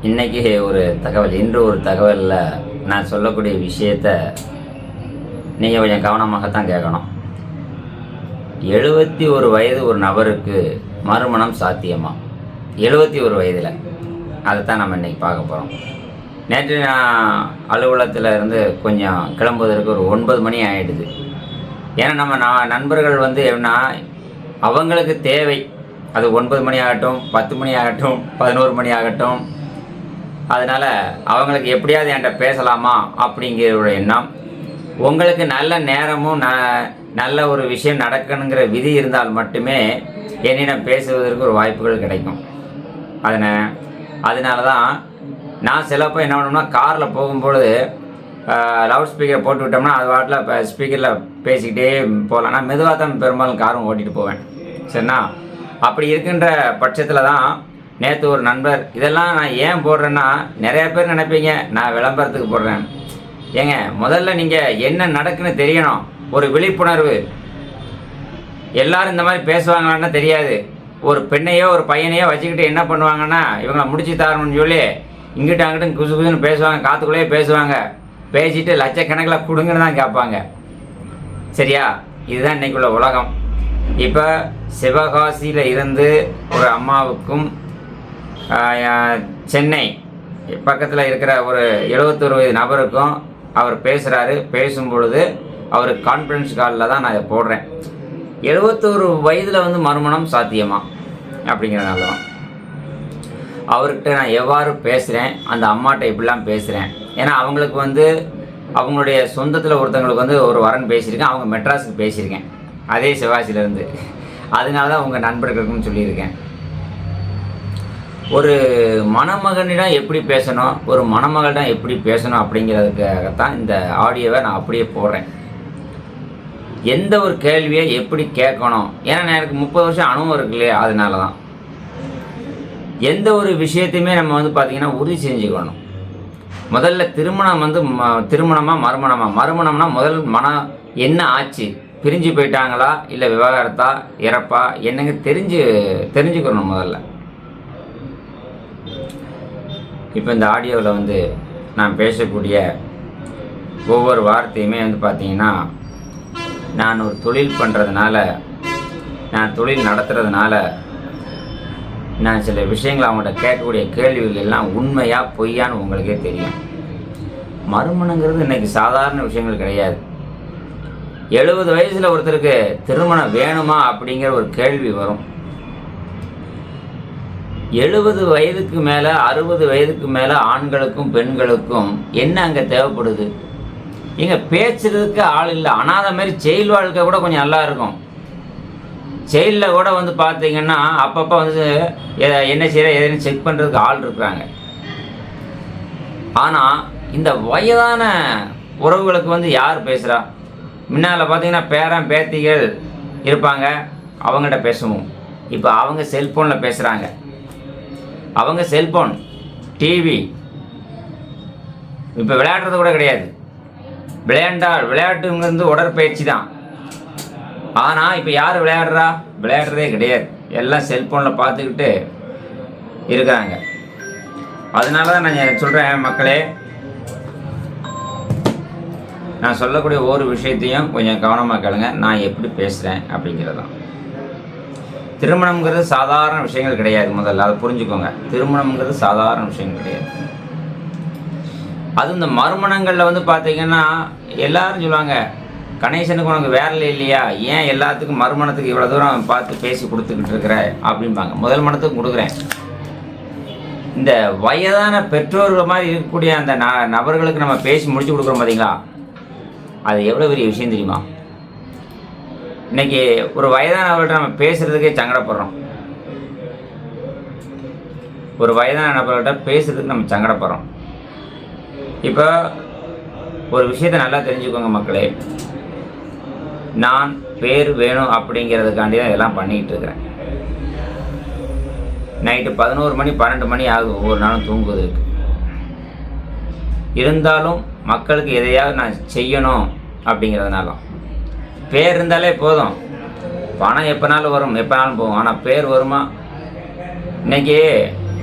இன்றைக்கி இன்று ஒரு தகவலில் நான் சொல்லக்கூடிய விஷயத்தை நீங்கள் கொஞ்சம் கவனமாகத்தான் கேட்கணும். 71 வயது ஒரு நபருக்கு மறுமணம் சாத்தியமா? 71 வயதில் அதைத்தான் நம்ம இன்றைக்கி பார்க்க போகிறோம். நேற்று நான் அலுவலகத்தில் இருந்து கொஞ்சம் கிளம்புவதற்கு ஒரு 9 மணி ஆகிடுது. ஏன்னா நம்ம நண்பர்கள் என்ன அவங்களுக்கு தேவை, அது 9 மணி ஆகட்டும், 10 மணி ஆகட்டும், 11 மணி ஆகட்டும், அதனால் அவங்களுக்கு எப்படியாவது என்கிட்ட பேசலாமா அப்படிங்கிற ஒரு எண்ணம். உங்களுக்கு நல்ல நேரமும் நல்ல ஒரு விஷயம் நடக்கணுங்கிற விதி இருந்தால் மட்டுமே என்னிடம் பேசுவதற்கு ஒரு வாய்ப்புகள் கிடைக்கும். அதனால தான் நான் சிலப்போ என்ன பண்ணோம்னா, காரில் போகும்பொழுது லவுட் ஸ்பீக்கரை போட்டு விட்டோம்னா அது வாட்டில் ஸ்பீக்கரில் பேசிக்கிட்டே போகலாம். நான் மெதுவாக தான் பெரும்பாலும் காரும் ஓட்டிகிட்டு போவேன். சரிண்ணா? அப்படி இருக்கின்ற பட்சத்தில் தான் நேற்று ஒரு நண்பர், இதெல்லாம் நான் ஏன் போடுறேன்னா, நிறையா பேர் நினைப்பீங்க நான் விளம்பரத்துக்கு போடுறேன். ஏங்க, முதல்ல நீங்கள் என்ன நடக்குன்னு தெரியணும். ஒரு விழிப்புணர்வு. எல்லாரும் இந்த மாதிரி பேசுவாங்களான்னா தெரியாது. ஒரு பெண்ணையோ ஒரு பையனையோ வச்சுக்கிட்டு என்ன பண்ணுவாங்கன்னா, இவங்களை முடிச்சு தரணும்னு சொல்லி இங்கிட்ட அங்கிட்ட குசு குசுன்னு பேசுவாங்க, காற்றுக்குள்ளேயே பேசுவாங்க. பேசிட்டு லட்சக்கணக்கில் கொடுங்கன்னு தான் கேட்பாங்க. சரியா? இதுதான் இன்றைக்குள்ள உலகம். இப்போ சிவகாசியில் இருந்து ஒரு அம்மாவுக்கும் சென்னை பக்கத்தில் இருக்கிற ஒரு 71 வயது நபருக்கும் அவர் பேசுகிறாரு. பேசும் பொழுது அவர் கான்ஃபரன்ஸ் காலில் தான் நான் இதை போடுறேன். 71 வயதில் மறுமணம் சாத்தியமா அப்படிங்கிறனால தான் அவர்கிட்ட நான் எவ்வாறு பேசுகிறேன், அந்த அம்மாட்ட இப்படிலாம் பேசுகிறேன். ஏன்னா அவங்களுக்கு அவங்களுடைய சொந்தத்தில் ஒருத்தவங்களுக்கு ஒரு வரன் பேசியிருக்கேன். அவங்க மெட்ராஸுக்கு பேசியிருக்கேன், அதே சிவாசியிலேருந்து. அதனால தான் உங்கள் நண்பர்களுக்குன்னு சொல்லியிருக்கேன். ஒரு மணமகனிடம் எப்படி பேசணும், ஒரு மணமகளிடம் எப்படி பேசணும் அப்படிங்கிறதுக்காகத்தான் இந்த ஆடியோவை நான் அப்படியே போடுறேன். எந்த ஒரு கேள்வியை எப்படி கேட்கணும், ஏன்னா எனக்கு 30 வருஷம் அனுபவம் இருக்கு இல்லையா, அதனால தான். எந்த ஒரு விஷயத்தையுமே நம்ம பார்த்திங்கன்னா உறுதி செஞ்சுக்கணும். முதல்ல திருமணம் திருமணமா மறுமணம்னா முதல் மனம் என்ன ஆச்சு, பிரிஞ்சு போயிட்டாங்களா இல்லை விவாகரத்தா இறப்பா என்னங்க தெரிஞ்சுக்கணும் முதல்ல. இப்போ இந்த ஆடியோவில் நான் பேசக்கூடிய ஒவ்வொரு வார்த்தையுமே பார்த்திங்கன்னா, நான் ஒரு தொழில் பண்ணுறதுனால, நான் தொழில் நடத்துகிறதுனால நான் சில விஷயங்கள் அவங்கள்ட்ட கேட்கக்கூடிய கேள்விகள் எல்லாம் உண்மையா பொய்யான்னு உங்களுக்கே தெரியும். மறுமணங்கிறது இன்றைக்கி சாதாரண விஷயங்கள் கிடையாது. 70 வயசில் ஒருத்தருக்கு திருமணம் வேணுமா அப்படிங்கிற ஒரு கேள்வி வரும். 70 வயதுக்கு மேலே 60 வயதுக்கு மேலே ஆண்களுக்கும் பெண்களுக்கும் என்ன அங்கே தேவைப்படுது? இங்கே பேசுறதுக்கு ஆள் இல்லை. அனாதை மாதிரி ஜெயில் வாழ்க்கை கூட கொஞ்சம் நல்லா இருக்கும். ஜெயிலில் கூட பார்த்தீங்கன்னா அப்பப்போ என்ன செய்கிற எதுன்னு செக் பண்ணுறதுக்கு ஆள் இருக்கிறாங்க. ஆனால் இந்த வயதான உறவுகளுக்கு யார் பேசுகிறா? முன்னால் பார்த்தீங்கன்னா பேரன் பேத்திகள் இருப்பாங்க, அவங்கள்ட்ட பேசுவோம். இப்போ அவங்க செல்ஃபோனில் பேசுகிறாங்க. அவங்க செல்ஃபோன், டிவி, இப்போ விளையாடுறது கூட கிடையாது. விளையாட்டுங்கிறது உடற்பயிற்சி தான். ஆனால் இப்போ யார் விளையாடுறதே கிடையாது. எல்லாம் செல்ஃபோனில் பார்த்துக்கிட்டு இருக்கிறாங்க. அதனால தான் நான் சொல்கிறேன், மக்களே, நான் சொல்லக்கூடிய ஒவ்வொரு விஷயத்தையும் கொஞ்சம் கவனமாக கேளுங்க. நான் எப்படி பேசுகிறேன் அப்படிங்கிறதான். திருமணம்ங்கிறது சாதாரண விஷயங்கள் கிடையாது. முதல்ல அதை புரிஞ்சுக்கோங்க. திருமணம்ங்கிறது சாதாரண விஷயங்கள் கிடையாது. அதுவும் இந்த மறுமணங்களில் பார்த்தீங்கன்னா எல்லாரும் சொல்லுவாங்க, கணேசனுக்கு உனக்கு வேலை இல்லையா, ஏன் எல்லாத்துக்கும் மறுமணத்துக்கு இவ்வளோ தூரம் பார்த்து பேசி கொடுத்துக்கிட்டு இருக்கிற அப்படிம்பாங்க. முதல் மணத்துக்கு கொடுக்குறேன். இந்த வயதான பெற்றோர்கள் மாதிரி இருக்கக்கூடிய அந்த நபர்களுக்கு நம்ம பேசி முடிச்சு கொடுக்குறோம் பார்த்தீங்களா, அது எவ்வளோ பெரிய விஷயம் தெரியுமா? இன்றைக்கி ஒரு வயதானவர்கள்ட்ட நம்ம பேசுகிறதுக்கே சங்கடப்படுறோம். ஒரு வயதான நபர்கள்ட்ட பேசுகிறதுக்கு நம்ம சங்கடப்படுறோம். இப்போ ஒரு விஷயத்தை நல்லா தெரிஞ்சுக்கோங்க மக்களே. நான் பேர் வேணும் அப்படிங்கிறதுக்காண்டி தான் இதெல்லாம் பண்ணிக்கிட்டு இருக்கிறேன். நைட்டு 11 மணி 12 மணி ஆகுது ஒவ்வொரு நாளும் தூங்குவதற்கு. இருந்தாலும் மக்களுக்கு எதையாவது நான் செய்யணும் அப்படிங்கிறதுனால. பேர் இருந்தாலே போதும், பணம் எப்போனாலும் வரும், எப்போனாலும் போகும். ஆனால் பேர் வருமா? இன்றைக்கி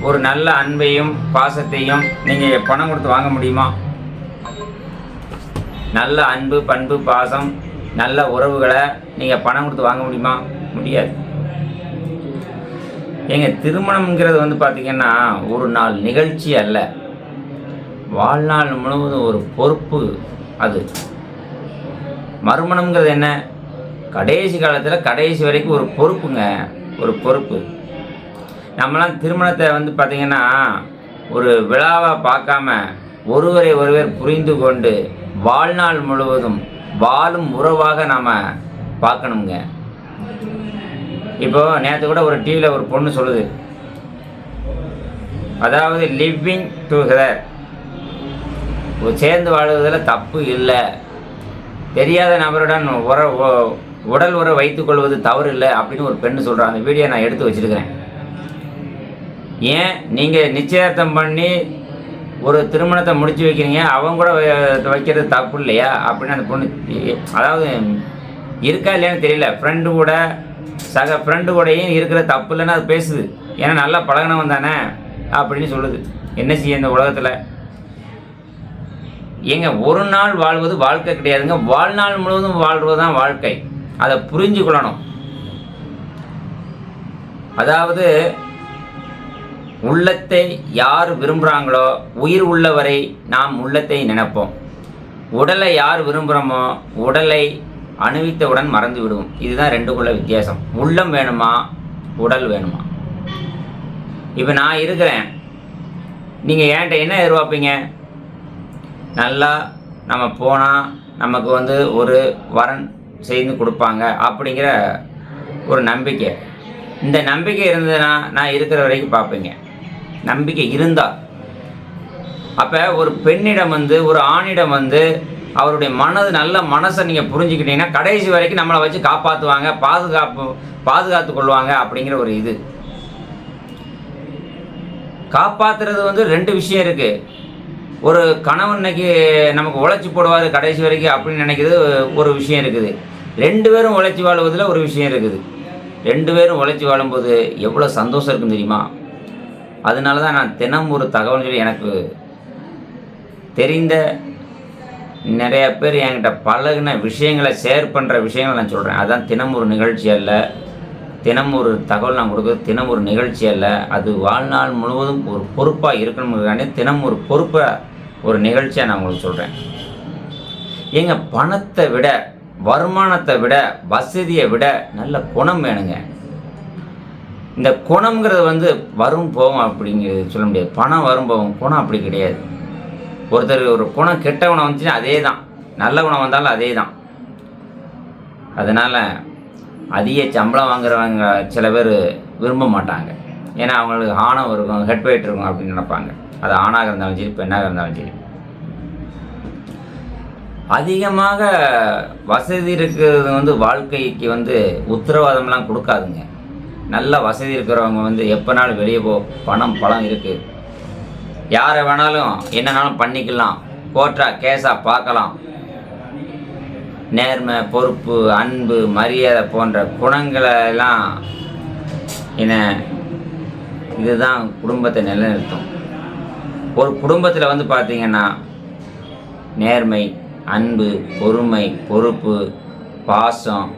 ஒரு நல்ல அன்பையும் பாசத்தையும் நீங்கள் பணம் கொடுத்து வாங்க முடியுமா? நல்ல அன்பு, பண்பு, பாசம், நல்ல உறவுகளை நீங்கள் பணம் கொடுத்து வாங்க முடியுமா? முடியாது. திருமணம்ங்கிறது வந்து பார்த்திங்கன்னா ஒரு நாள் நிகழ்ச்சி அல்ல, வாழ்நாள் முழுவதும் ஒரு பொறுப்பு. அது மறுமணம்ங்கிறது என்ன? கடைசி காலத்தில் கடைசி வரைக்கும் ஒரு பொறுப்புங்க, ஒரு பொறுப்பு. நம்மளாம் திருமணத்தை வந்து பார்த்திங்கன்னா ஒரு விழாவாக பார்க்காம ஒருவரை ஒருவர் புரிந்து கொண்டு வாழ்நாள் முழுவதும் வாழும் உறவாக நாம் பார்க்கணுங்க. இப்போது நேற்று கூட ஒரு டிவியில் ஒரு பொண்ணு சொல்லுது, அதாவது லிவிங் டுகெதர், சேர்ந்து வாழ்வதில் தப்பு இல்லை, தெரியாத நபருடன் உடல் உறவு வைத்துக் கொள்வது தவறு இல்லை அப்படின்னு ஒரு பெண்ணு சொல்கிறாங்க. அந்த வீடியோ நான் எடுத்து வச்சுருக்கிறேன். ஏன் நீங்கள் நிச்சயார்த்தம் பண்ணி ஒரு திருமணத்தை முடிச்சு வைக்கிறீங்க, அவங்க கூட வைக்கிறது தப்பு இல்லையா அப்படின்னு அந்த பொண்ணு, அதாவது இருக்கா இல்லையான்னு தெரியல, ஃப்ரெண்டு கூட சக ஃப்ரெண்டு கூடயும் இருக்கிற தப்பு இல்லைன்னு அது பேசுது. ஏன்னா நல்லா பழகினவன் தானே அப்படின்னு சொல்லுது. என்ன செய்ய இந்த உலகத்தில்? ஒரு நாள் வாழ்வது வாழ்க்கை கிடையாதுங்க, வாழ்நாள் முழுவதும் வாழ்வது தான் வாழ்க்கை. அதை புரிஞ்சு கொள்ளணும். அதாவது உள்ளத்தை யார் விரும்புகிறாங்களோ, உயிர் உள்ளவரை நாம் உள்ளத்தை நினைப்போம். உடலை யார் விரும்புகிறோமோ உடலை அணுவித்தவுடன் மறந்து விடுவோம். இதுதான் ரெண்டுக்குள்ள வித்தியாசம். உள்ளம் வேணுமா, உடல் வேணுமா? இப்போ நான் இருக்கிறேன், நீங்கள் என்கிட்ட என்ன எதிர்பார்ப்பீங்க? நல்லா நம்ம போனால் நமக்கு வந்து ஒரு வரன் செய்து கொடுப்பாங்க அப்படிங்கிற ஒரு நம்பிக்கை. இந்த நம்பிக்கை இருந்ததுன்னா நான் இருக்கிற வரைக்கும் பார்ப்பீங்க. நம்பிக்கை இருந்தால், அப்போ ஒரு பெண்ணிடம் வந்து ஒரு ஆணிடம் வந்து அவருடைய நல்ல மனசை நீங்கள் புரிஞ்சுக்கிட்டீங்கன்னா கடைசி வரைக்கும் நம்மளை வச்சு காப்பாற்றுவாங்க, பாதுகாத்து கொள்வாங்க அப்படிங்கிற ஒரு இது. காப்பாற்றுறது வந்து ரெண்டு விஷயம் இருக்குது. ஒரு கணவன் இன்னைக்கு நமக்கு உழைச்சி போடுவார் கடைசி வரைக்கும் அப்படின்னு நினைக்கிறது ஒரு விஷயம் இருக்குது. ரெண்டு பேரும் உழைச்சி வாழுவதில் ஒரு விஷயம் இருக்குது. ரெண்டு பேரும் உழைச்சி வாழும்போது எவ்வளோ சந்தோஷம் இருக்குன்னு தெரியுமா? அதனால தான் நான் தினம் ஒரு தகவல் சொல்லி எனக்கு தெரிந்த நிறைய பேர் என்கிட்ட பழகின விஷயங்களை ஷேர் பண்ணுற விஷயங்களை நான் சொல்கிறேன். அதுதான் தினம் ஒரு நிகழ்ச்சி அல்ல, தினம் ஒரு தகவல் நான் கொடுக்குறது தினம் ஒரு நிகழ்ச்சி அல்ல. அது வாழ்நாள் முழுவதும் ஒரு பொறுப்பாக இருக்கணுங்கிறதானே தினம் ஒரு பொறுப்பை ஒரு நிகழ்ச்சியாக நான் உங்களுக்கு சொல்கிறேன். பணத்தை விட, வருமானத்தை விட, வசதியை விட நல்ல குணம் வேணுங்க. இந்த குணம்ங்கிறது வந்து வரும் போகும் அப்படிங்கிறது சொல்ல முடியாது. பணம் வரும் போகும், குணம் அப்படி கிடையாது. ஒருத்தர் ஒரு குணம் கெட்ட குணம் வந்துச்சுன்னா அதே தான், நல்ல குணம் வந்தாலும் அதே தான். அதனால் அதிக சம்பளம் வாங்குறவங்க சில பேர் விரும்ப மாட்டாங்க. ஏன்னா அவங்களுக்கு ஆணவம் இருக்கும், ஹெட் வெயிட் இருக்கும் அப்படின்னு நினைப்பாங்க. அது ஆணாக இருந்தாலும் சரி, பெண்ணாக இருந்தாலும் சரி. அதிகமாக வசதி இருக்கிறது வந்து வாழ்க்கைக்கு வந்து உத்தரவாதம்லாம் கொடுக்காதுங்க. நல்ல வசதி இருக்கிறவங்க வந்து எப்போனாலும் வெளியே பணம் இருக்குது, யாரை வேணாலும் என்னன்னாலும் பண்ணிக்கலாம், கோர்ட்டா கேஸாக பார்க்கலாம். நேர்மை, பொறுப்பு, அன்பு, மரியாதை போன்ற குணங்களை எல்லாம் இதுதான் குடும்பத்தை நிலைநிறுத்தும். ஒரு குடும்பத்தில் வந்து பார்த்திங்கன்னா நேர்மை, அன்பு, பொறுமை, பொறுப்பு, பாசம்,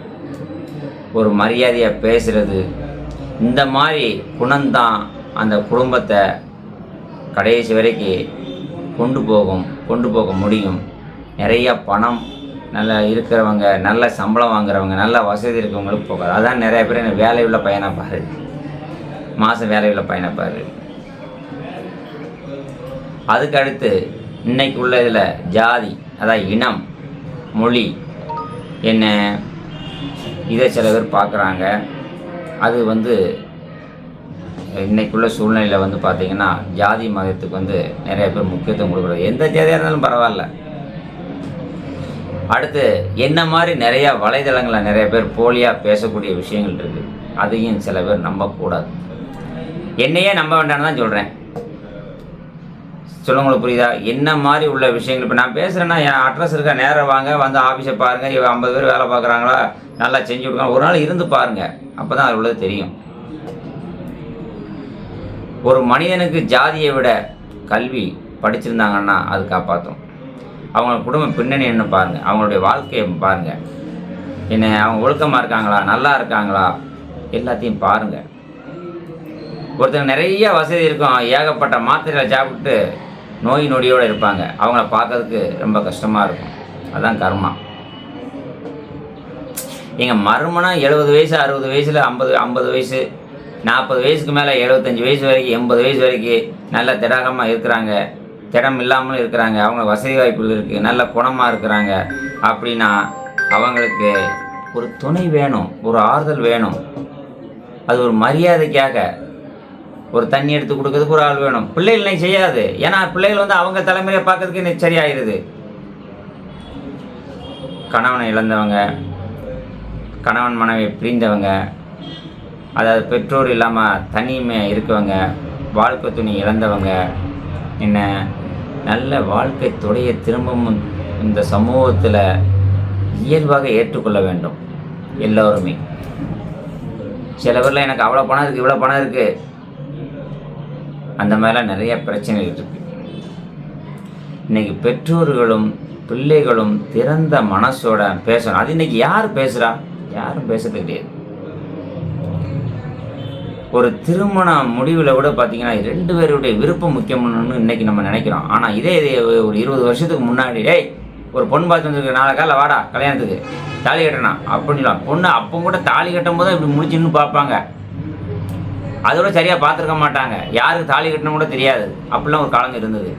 ஒரு மரியாதையாக பேசுகிறது, இந்த மாதிரி குணம்தான் அந்த குடும்பத்தை கடைசி வரைக்கும் கொண்டு போக முடியும். நிறைய பணம் நல்லா இருக்கிறவங்க, நல்ல சம்பளம் வாங்குறவங்க, நல்ல வசதி இருக்கிறவங்களுக்கு போகாது. அதான் நிறைய பேர் என்ன வேலையுள்ள பையனாக பாரு, மாதம் வேலையுள்ள பையனாக பாரு. அதுக்கு அடுத்து இன்னைக்கு உள்ள இதில் ஜாதி, அதாவது இனம், மொழி இதை சில பேர் பார்க்குறாங்க. அது வந்து இன்றைக்குள்ள சூழ்நிலையில் வந்து பார்த்திங்கன்னா ஜாதி மதத்துக்கு வந்து நிறைய பேர் முக்கியத்துவம் கொடுக்குறது. எந்த ஜாதியாக இருந்தாலும் பரவாயில்ல. அடுத்து என்ன மாதிரி நிறையா வலைதளங்களில் நிறைய பேர் போலியாக பேசக்கூடிய விஷயங்கள் இருக்குது. அதையும் சில பேர் நம்பக்கூடாது. என்னையே நம்ப வேண்டாம்னு தான் சொல்கிறேன். சொல்லுங்களுக்கு புரியுதா? என்ன மாதிரி உள்ள விஷயங்கள் இப்போ நான் பேசுகிறேன்னா என் அட்ரஸ் இருக்கா, நேரம் வாங்க, வந்து ஆஃபீஸை பாருங்கள், 50 பேர் வேலை பார்க்குறாங்களா, நல்லா செஞ்சு கொடுங்க, ஒரு நாள் இருந்து பாருங்கள், அப்போ தான் அது உள்ளது தெரியும். ஒரு மனிதனுக்கு ஜாதியை விட கல்வி படிச்சிருந்தாங்கன்னா அது காப்பாற்றும். அவங்க குடும்ப பின்னணி என்ன பாருங்கள், அவங்களுடைய வாழ்க்கையை பாருங்கள், என்ன அவங்க ஒழுக்கமாக இருக்காங்களா, நல்லா இருக்காங்களா, எல்லாத்தையும் பாருங்கள். ஒருத்தர் நிறைய வசதி இருக்கும், ஏகப்பட்ட மாத்திரைகளை சாப்பிட்டு நோய் நொடியோடு இருப்பாங்க. அவங்கள பார்க்கறதுக்கு ரொம்ப கஷ்டமாக இருக்கும். அதுதான் கர்மா. எங்கள் மருமனா 70 வயசு 60 வயசில் 50 வயசு 40 வயசுக்கு மேலே 75 வயசு வரைக்கும் 80 வயசு வரைக்கும் நல்ல திடகமாக இருக்கிறாங்க, திடம் இல்லாமலும் இருக்கிறாங்க, அவங்க வசதி வாய்ப்புகள் இருக்குது, நல்ல குணமாக இருக்கிறாங்க. அப்படின்னா அவங்களுக்கு ஒரு துணை வேணும், ஒரு ஆறுதல் வேணும். அது ஒரு மரியாதைக்காக ஒரு தண்ணி எடுத்து கொடுக்கறதுக்கு ஒரு ஆள் வேணும். பிள்ளைகள் செய்யாது, ஏன்னா பிள்ளைகள் அவங்க தலைமுறையை பார்க்கறதுக்கு சரியாயிருது. கணவனை இழந்தவங்க, கணவன் மனைவி பிரிந்தவங்க, அதாவது பெற்றோர் இல்லாமல் தனிமையாக இருக்கவங்க, வாழ்க்கை துணி இழந்தவங்க, என்ன நல்ல வாழ்க்கை துணையை திரும்பவும் இந்த சமூகத்தில் இயல்பாக ஏற்றுக்கொள்ள வேண்டும் எல்லோருமே. சில பேரில் எனக்கு அவ்வளோ பணம் இருக்குது, இவ்வளோ பணம் இருக்குது, அந்த மாதிரிலாம் நிறைய பிரச்சனைகள் இருக்குது. இன்றைக்கி பெற்றோர்களும் பிள்ளைகளும் திறந்த மனசோட பேசணும். அது இன்றைக்கி யார் பேசுகிறா? யாரும் பேசுறது கிடையாது. ஒரு திருமண முடிவில் கூட பார்த்தீங்கன்னா 2 பேருடைய விருப்பம் முக்கியம்னு இன்றைக்கி நம்ம நினைக்கிறோம். ஆனால் இதே ஒரு 20 வருஷத்துக்கு முன்னாடி, டேய் ஒரு பொண்ணு பார்த்து வந்துருக்கு, நாளை காலைல வாடா கல்யாணத்துக்கு தாலி கட்டணும் அப்படின்லாம். பொண்ணு அப்போ கூட தாலி கட்டும் போது இப்படி முடிச்சுன்னு பார்ப்பாங்க, அதோட சரியாக பார்த்துருக்க மாட்டாங்க, யாருக்கு தாலி கட்டணும் கூட தெரியாது. அப்படிலாம் ஒரு காலம் இருந்தது.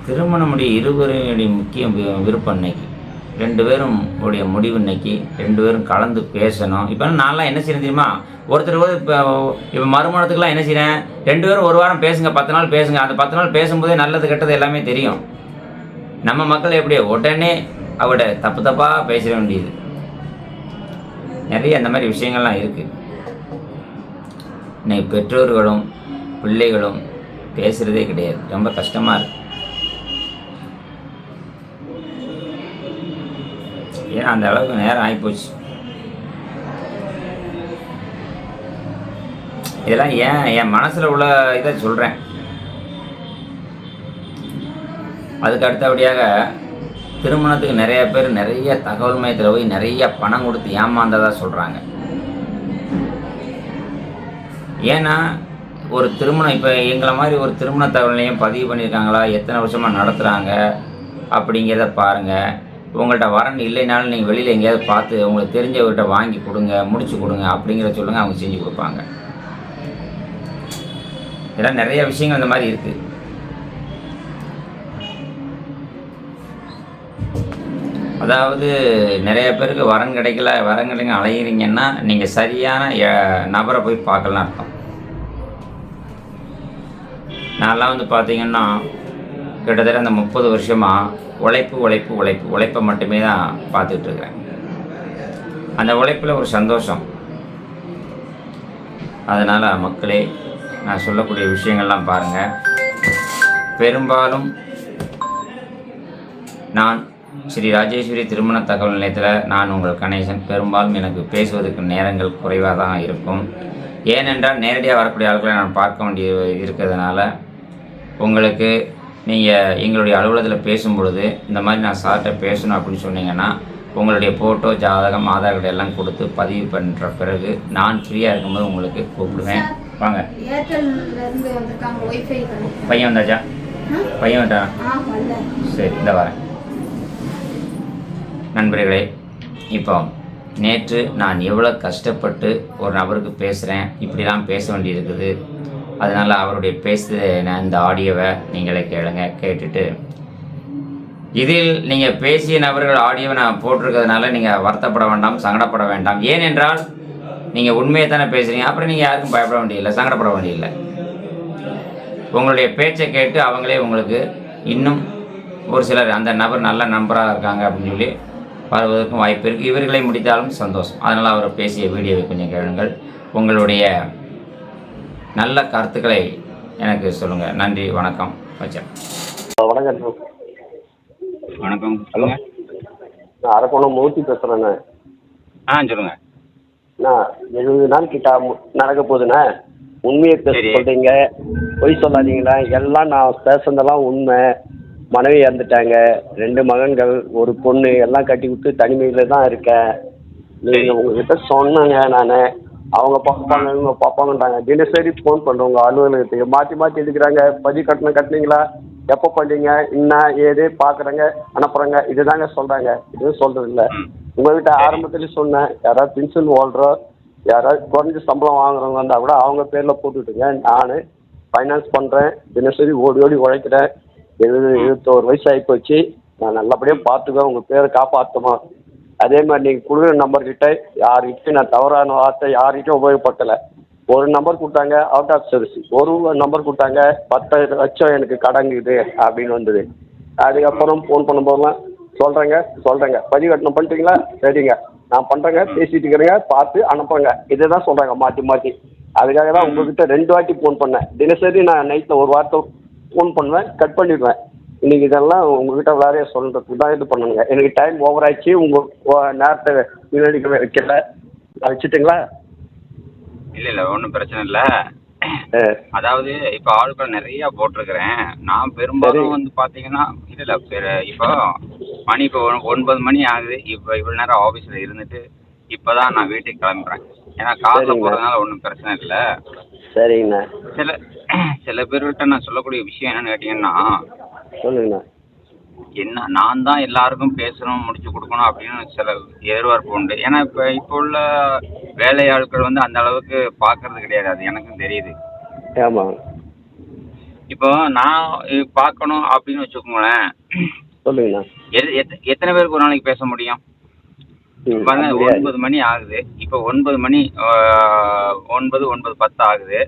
திருமணம் இருவருடைய முக்கிய விருப்பம் இன்னைக்கு 2 பேரும் உடைய முடிவு. இன்னைக்கு 2 பேரும் கலந்து பேசணும். இப்போ நான்லாம் என்ன செய்யணும் தெரியுமா? ஒருத்தர் இப்போ மறுமணத்துக்குலாம் என்ன செய்கிறேன், 2 பேரும் ஒரு வாரம் பேசுங்க, 10 நாள் பேசுங்க. அந்த 10 நாள் பேசும்போதே நல்லது கெட்டது எல்லாமே தெரியும். நம்ம மக்கள் எப்படி உடனே அவட தப்பாக பேசிட வேண்டியது. நிறைய அந்த மாதிரி விஷயங்கள்லாம் இருக்குது. இன்னைக்கு பெற்றோர்களும் பிள்ளைகளும் பேசுகிறதே கிடையாது. ரொம்ப கஷ்டமாக இருக்குது. ஏன்னா அந்த அளவுக்கு நேரம் ஆகிப்போச்சு. இதெல்லாம் என் மனசில் உள்ள இதை சொல்கிறேன். அதுக்கு அடுத்தபடியாக திருமணத்துக்கு நிறைய பேர் நிறைய தகவல் மையத்தில் போய் நிறைய பணம் கொடுத்து ஏமாந்ததாக சொல்கிறாங்க. ஏன்னா ஒரு திருமணம், இப்போ எங்களை மாதிரி ஒரு திருமண தகவலையும் பதிவு பண்ணியிருக்காங்களா, எத்தனை வருஷமாக நடத்துகிறாங்க அப்படிங்கிறத பாருங்கள். உங்கள்கிட்ட வரன் இல்லைனாலும் நீங்கள் வெளியில் எங்கேயாவது பார்த்து உங்களுக்கு தெரிஞ்சவர்கிட்ட வாங்கி கொடுங்க, முடிச்சு கொடுங்க அப்படிங்கிற சொல்லுங்கள், அவங்க செஞ்சு கொடுப்பாங்க. இதெல்லாம் நிறைய விஷயங்கள் இந்த மாதிரி இருக்குது. அதாவது நிறைய பேருக்கு வரன் கிடைக்கல, வரன் கிடைக்க அலைகிறீங்கன்னா நீங்கள் சரியான நபரை போய் பார்க்கலாம் அர்த்தம். நான்லாம் பார்த்தீங்கன்னா கிட்டத்தட்ட அந்த 30 வருஷமாக உழைப்பை மட்டுமே தான் பார்த்துக்கிட்டு இருக்கிறேன். அந்த உழைப்பில் ஒரு சந்தோஷம். அதனால் மக்களே, நான் சொல்லக்கூடிய விஷயங்கள்லாம் பாருங்கள். பெரும்பாலும் நான் ஸ்ரீ ராஜேஸ்வரி திருமண தகவல் நிலையத்தில் நான் உங்கள் கணேசன். பெரும்பாலும் எனக்கு பேசுவதற்கு நேரங்கள் குறைவாக தான் இருக்கும். ஏனென்றால் நேரடியாக வரக்கூடிய ஆட்களை நான் பார்க்க வேண்டிய இருக்கிறதுனால உங்களுக்கு நீங்கள் எங்களுடைய அலுவலகத்தில் பேசும் பொழுது இந்த மாதிரி நான் சார்கிட்ட பேசணும் அப்படின்னு சொன்னீங்கன்னா உங்களுடைய ஃபோட்டோ, ஜாதகம், ஆதார் கார்டு எல்லாம் கொடுத்து பதிவு பண்ணுற பிறகு நான் ஃப்ரீயாக இருக்கும்போது உங்களுக்கு கூப்பிடுவேன். வாங்க. பையன் வந்தாச்சா? பையன் வந்தான். சரி, இந்த வரேன். நண்பர்களே, இப்போ நேற்று நான் எவ்வளோ கஷ்டப்பட்டு ஒரு நபருக்கு பேசுகிறேன், இப்படிலாம் பேச வேண்டியிருக்குது. அதனால் அவருடைய நான் இந்த ஆடியோவை நீங்களே கேளுங்க. கேட்டுட்டு இதில் நீங்கள் பேசிய நபர்கள் ஆடியோவை நான் போட்டிருக்கிறதுனால நீங்கள் வருத்தப்பட வேண்டாம், சங்கடப்பட வேண்டாம். ஏனென்றால் நீங்கள் உண்மையை தானே பேசுகிறீங்க. அப்புறம் நீங்கள் யாருக்கும் பயப்பட வேண்டியதில்லை, சங்கடப்பட வேண்டியதில்லை. உங்களுடைய பேச்சை கேட்டு அவங்களே உங்களுக்கு இன்னும் ஒரு சிலர் அந்த நபர் நல்ல நம்பராக இருக்காங்க அப்படின்னு சொல்லி வருவதற்கும் வாய்ப்பு இருக்குது. இவர்களை முடித்தாலும் சந்தோஷம். அதனால் அவர் பேசிய வீடியோவை கொஞ்சம் கேளுங்கள். உங்களுடைய நல்ல கருத்துக்களை எனக்கு சொல்லுங்கள். நன்றி, வணக்கம். வச்சேன். வணக்கம். வணக்கம், சொல்லுங்கள். நான் அரக்கோணம் மூர்த்தி பேசுகிறேண்ணே. சொல்லுங்கள். அண்ணா 70 நாள் கிட்ட நடக்க போகுதுண்ணா. உண்மையை பேச சரி. சொல்கிறீங்க, பொய் சொல்லாதீங்களா? எல்லாம் நான் பேசுனதெல்லாம் உண்மை. மனைவி இறந்துட்டாங்க, 2 மகன்கள், ஒரு பொண்ணு, எல்லாம் கட்டி விட்டு தனிமையில் தான் இருக்கேன். சரி. நீங்கள் உங்ககிட்ட சொன்னேங்க நான். அவங்க பார்ப்பாங்க, இவங்க பார்ப்பாங்கன்றாங்க. தினசரி ஃபோன் பண்ணுறவங்க அலுவலகத்துக்கு மாற்றி மாற்றி எடுக்கிறாங்க. பதிவு கட்டணம் கட்டினீங்களா, எப்போ பண்ணுறீங்க, என்ன ஏது பார்க்குறேங்க, அனுப்புகிறேங்க, இதுதாங்க சொல்கிறாங்க. எதுவும் சொல்கிறது இல்லை. ம். உங்கள்கிட்ட சரி. ஆரம்பத்துலேயும் சொன்னேன், யாராவது பென்ஷன் ஹோல்டரோ யாராவது குறைஞ்ச சம்பளம் வாங்குறவங்க வந்தால் கூட அவங்க பேரில் போட்டுவிட்டுங்க. நான் ஃபைனான்ஸ் பண்ணுறேன், தினசரி ஓடி ஓடி உழைக்கிறேன். 71 வயசு ஆகி போச்சு. நான் நல்லபடியாக பார்த்துக்குவேன், உங்கள் பேரை காப்பாற்றுமா. அதே மாதிரி நீங்கள் கொடுக்குற நம்பர்கிட்ட யார்கிட்டையும் நான் தவறான வார்த்தை யார்கிட்டையும் உபயோகப்படுத்தலை. ஒரு நம்பர் கொடுத்தாங்க அவுட் ஆஃப் சர்வீஸ், ஒரு நம்பர் கொடுத்தாங்க 10 லட்சம் எனக்கு கடங்குது அப்படின்னு வந்தது. அதுக்கப்புறம் ஃபோன் பண்ணும்போதெல்லாம் சொல்கிறேங்க பதிவு கட்டணம் பண்ணிட்டீங்களா, சரிங்க நான் பண்ணுறேங்க, பேசிட்டு இருக்கிறேங்க, பார்த்து அனுப்புங்க, இதை தான் சொல்கிறாங்க மாற்றி மாற்றி. அதுக்காக தான் உங்கள்கிட்ட 2 வாட்டி ஃபோன் பண்ணேன். தினசரி நான் நைட்டில் ஒரு வார்த்தை ஃபோன் பண்ணுவேன், கட் பண்ணிடுவேன். இன்றைக்கி இதெல்லாம் உங்கள்கிட்ட வேலையை சொல்கிறதுக்கு தான் இது பண்ணணுங்க. எனக்கு டைம் ஓவர் ஆயிடுச்சு, உங்கள் நேரத்தை வீணடிக்க வைக்கல. நான் வச்சுட்டுங்களா? இல்லை ஒன்றும் பிரச்சனை இல்லை. அதாவது இப்போ ஆட்கள் நிறைய போட்டிருக்கிறேன். நான் பெரும்பாலும் வந்து பார்த்தீங்கன்னா இல்லை இப்போ மணி இப்போ 9 மணி ஆகுது. இப்போ இவ்வளோ நேரம் ஆஃபீஸில் இருந்துட்டு இப்போ தான் நான் வீட்டுக்கு கிளம்புறேன். ஏன்னா காரில் போகிறதுனால ஒன்றும் பிரச்சனை இல்லை. சரிங்கண்ணா. சில சில பேர்கிட்ட நான் சொல்லக்கூடிய விஷயம் என்னன்னு கேட்டிங்கன்னா, சொல்லுங்கண்ணா. என்ன நான் தான் எல்லாருக்கும் பேசணும், முடிச்சு கொடுக்கணும் அப்படின்னு சில எதிர்பார்ப்பு உண்டு. ஏன்னா இப்போ உள்ள வேலையாட்கள் வந்து அந்த அளவுக்கு பார்க்கறது கிடையாது. அது எனக்கும் தெரியுது. ஆமாம். இப்போ நான் பார்க்கணும் அப்படின்னு வச்சுக்கோங்களேன், சொல்லுங்கண்ணா. எத்தனை பேருக்கு ஒரு நாளைக்கு பேச முடியும்? பாருங்க 9 மணி ஆகுது. இப்போ 9 மணி 9:10 ஆகுது.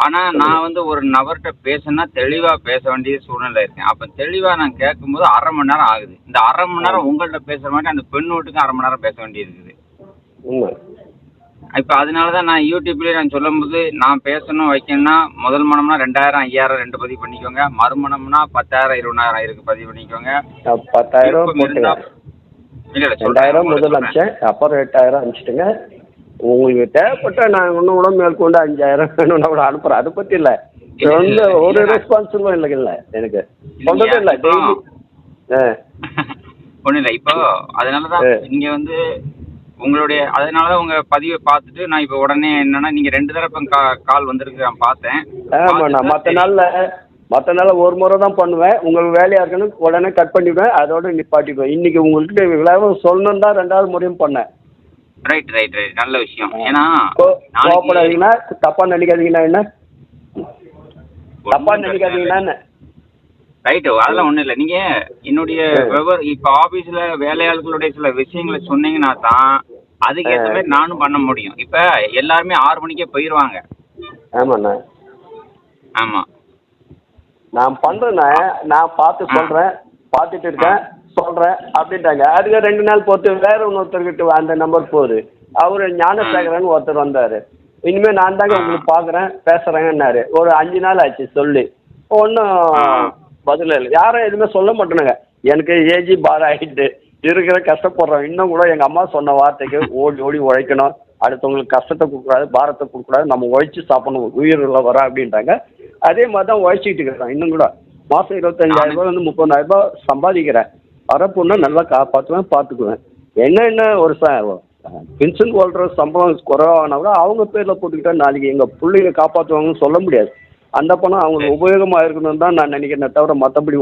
ஆனால் நான் வந்து ஒரு நபர்கிட்ட பேசுனா தெளிவாக பேச வேண்டிய சூழ்நிலை இருக்கேன். அப்போ தெளிவாக நான் கேட்கும்போது 1/2 மணி நேரம் ஆகுது. இந்த 1/2 மணி நேரம் உங்கள்கிட்ட பேசுகிற மாதிரி அந்த பெண் வீட்டுக்கு 1/2 மணி நேரம் பேச வேண்டியது இருக்குது. இப்போ அதனால தான் நான் யூடியூப்லேயே நான் சொல்லும்போது, நான் பேசணும் வைக்கணும்னா முதல் மனம்னா 2000 5000 2 பதிவு பண்ணிக்கோங்க. மறுமணம்னா 10,000 20,000 இருக்கு பதிவு பண்ணிக்கோங்க. 10,000 இல்லை 2000 முதல் அனுப்பிச்சேன், அப்புறம் 8000 அனுப்பிச்சிட்டுங்க. உங்களுக்கு தேவைப்பட்ட நான் இன்னும் கூட மேற்கொண்டு 5000 வேணும்னா கூட அனுப்புகிறேன். அதை பற்றி இல்லை. ஒரு ரெஸ்பான்சிபிளும் இல்லைங்கல்ல எனக்கு சொல்றதே இல்லை டெய்லி. ஒன்றும் இல்லை. இப்போ அதனால தான் நீங்கள் வந்து உங்களுடைய அதனால தான் உங்கள் பதிவை பார்த்துட்டு நான் இப்போ உடனே என்னன்னா நீங்கள் 2 தடவை கால் வந்திருக்கு நான் பார்த்தேன். ஆமாண்ணா. மற்ற நாள் ஒரு முறை தான் பண்ணுவேன். உங்களுக்கு வேலையாக இருக்குன்னு உடனே கட் பண்ணிவிடுவேன், அதோட நிப்பாட்டிடுவேன். இன்னைக்கு உங்கள்கிட்ட விளையாட சொல்லணும் தான் 2வது முறையும் பண்ணேன். ரைட் நல்ல விஷயம். ஏன்னா கோவப்படாதீங்கன்னா, தப்பா நினைக்காதீங்கன்னா, என்ன தப்பா நினைக்காதீங்கன்னா என்ன ரைட்டு, அதெல்லாம் ஒன்றும் இல்லை. நீங்கள் என்னுடைய இப்போ ஆஃபீஸில் வேலையாளர்களுடைய சில விஷயங்களை சொன்னீங்கன்னா தான் அதுக்கு ஏற்ற மாதிரி நானும் பண்ண முடியும். இப்போ எல்லாருமே 6 மணிக்கே போயிடுவாங்க. ஆமாண்ணா. ஆமாம், நான் பண்ணுறேண்ணா. நான் பார்த்து சொல்கிறேன், பார்த்துட்டு இருக்கேன், சொல்கிறேன் அப்படின்ட்டாங்க. அதுக்கு 2 நாள் பொறுத்து வேற இன்னொருத்தர்கிட்ட அந்த நம்பர் போகுது. அவர் ஞானசேகரன் ஒருத்தர் வந்தார். இனிமேல் நான் தாங்க உங்களுக்கு பார்க்குறேன் பேசுகிறேங்கன்னாரு. ஒரு 5 நாள் ஆச்சு சொல்லி, ஒன்றும் பதில் இல்லை. யாரும் எதுவுமே சொல்ல மாட்டேனுங்க. எனக்கு ஏஜி பார் ஆகிட்டு இருக்கிற கஷ்டப்படுறோம். இன்னும் கூட எங்கள் அம்மா சொன்ன வார்த்தைக்கு ஓடி ஓடி உழைக்கணும், அடுத்தவங்களுக்கு கஷ்டத்தை கொடுக்கூடாது, பாரத்தை கொடுக்கூடாது, நம்ம உழைச்சி சாப்பிடணும், உயிரில் வர அப்படின்ட்டாங்க. அதே மாதிரி தான் உழைச்சிக்கிட்டு இருக்கிறேன். இன்னும் கூட மாதம் 25,000 வந்து 30,000 சம்பாதிக்கிறேன். வரப்போனா நல்லா காப்பாற்றுவேன், பார்த்துக்குவேன். என்ன ஒரு பென்ஷன் ஹோல்டர் சம்பளம் குறைவானா கூட அவங்க பேரில் போட்டுக்கிட்டா நாளைக்கு எங்கள் பிள்ளைங்க காப்பாற்றுவாங்கன்னு சொல்ல முடியாது. அந்த பணம் அவங்களுக்கு உபயோகமாக இருக்கணும்னு தான் நான் நினைக்கிறேன். தவிர மற்றபடி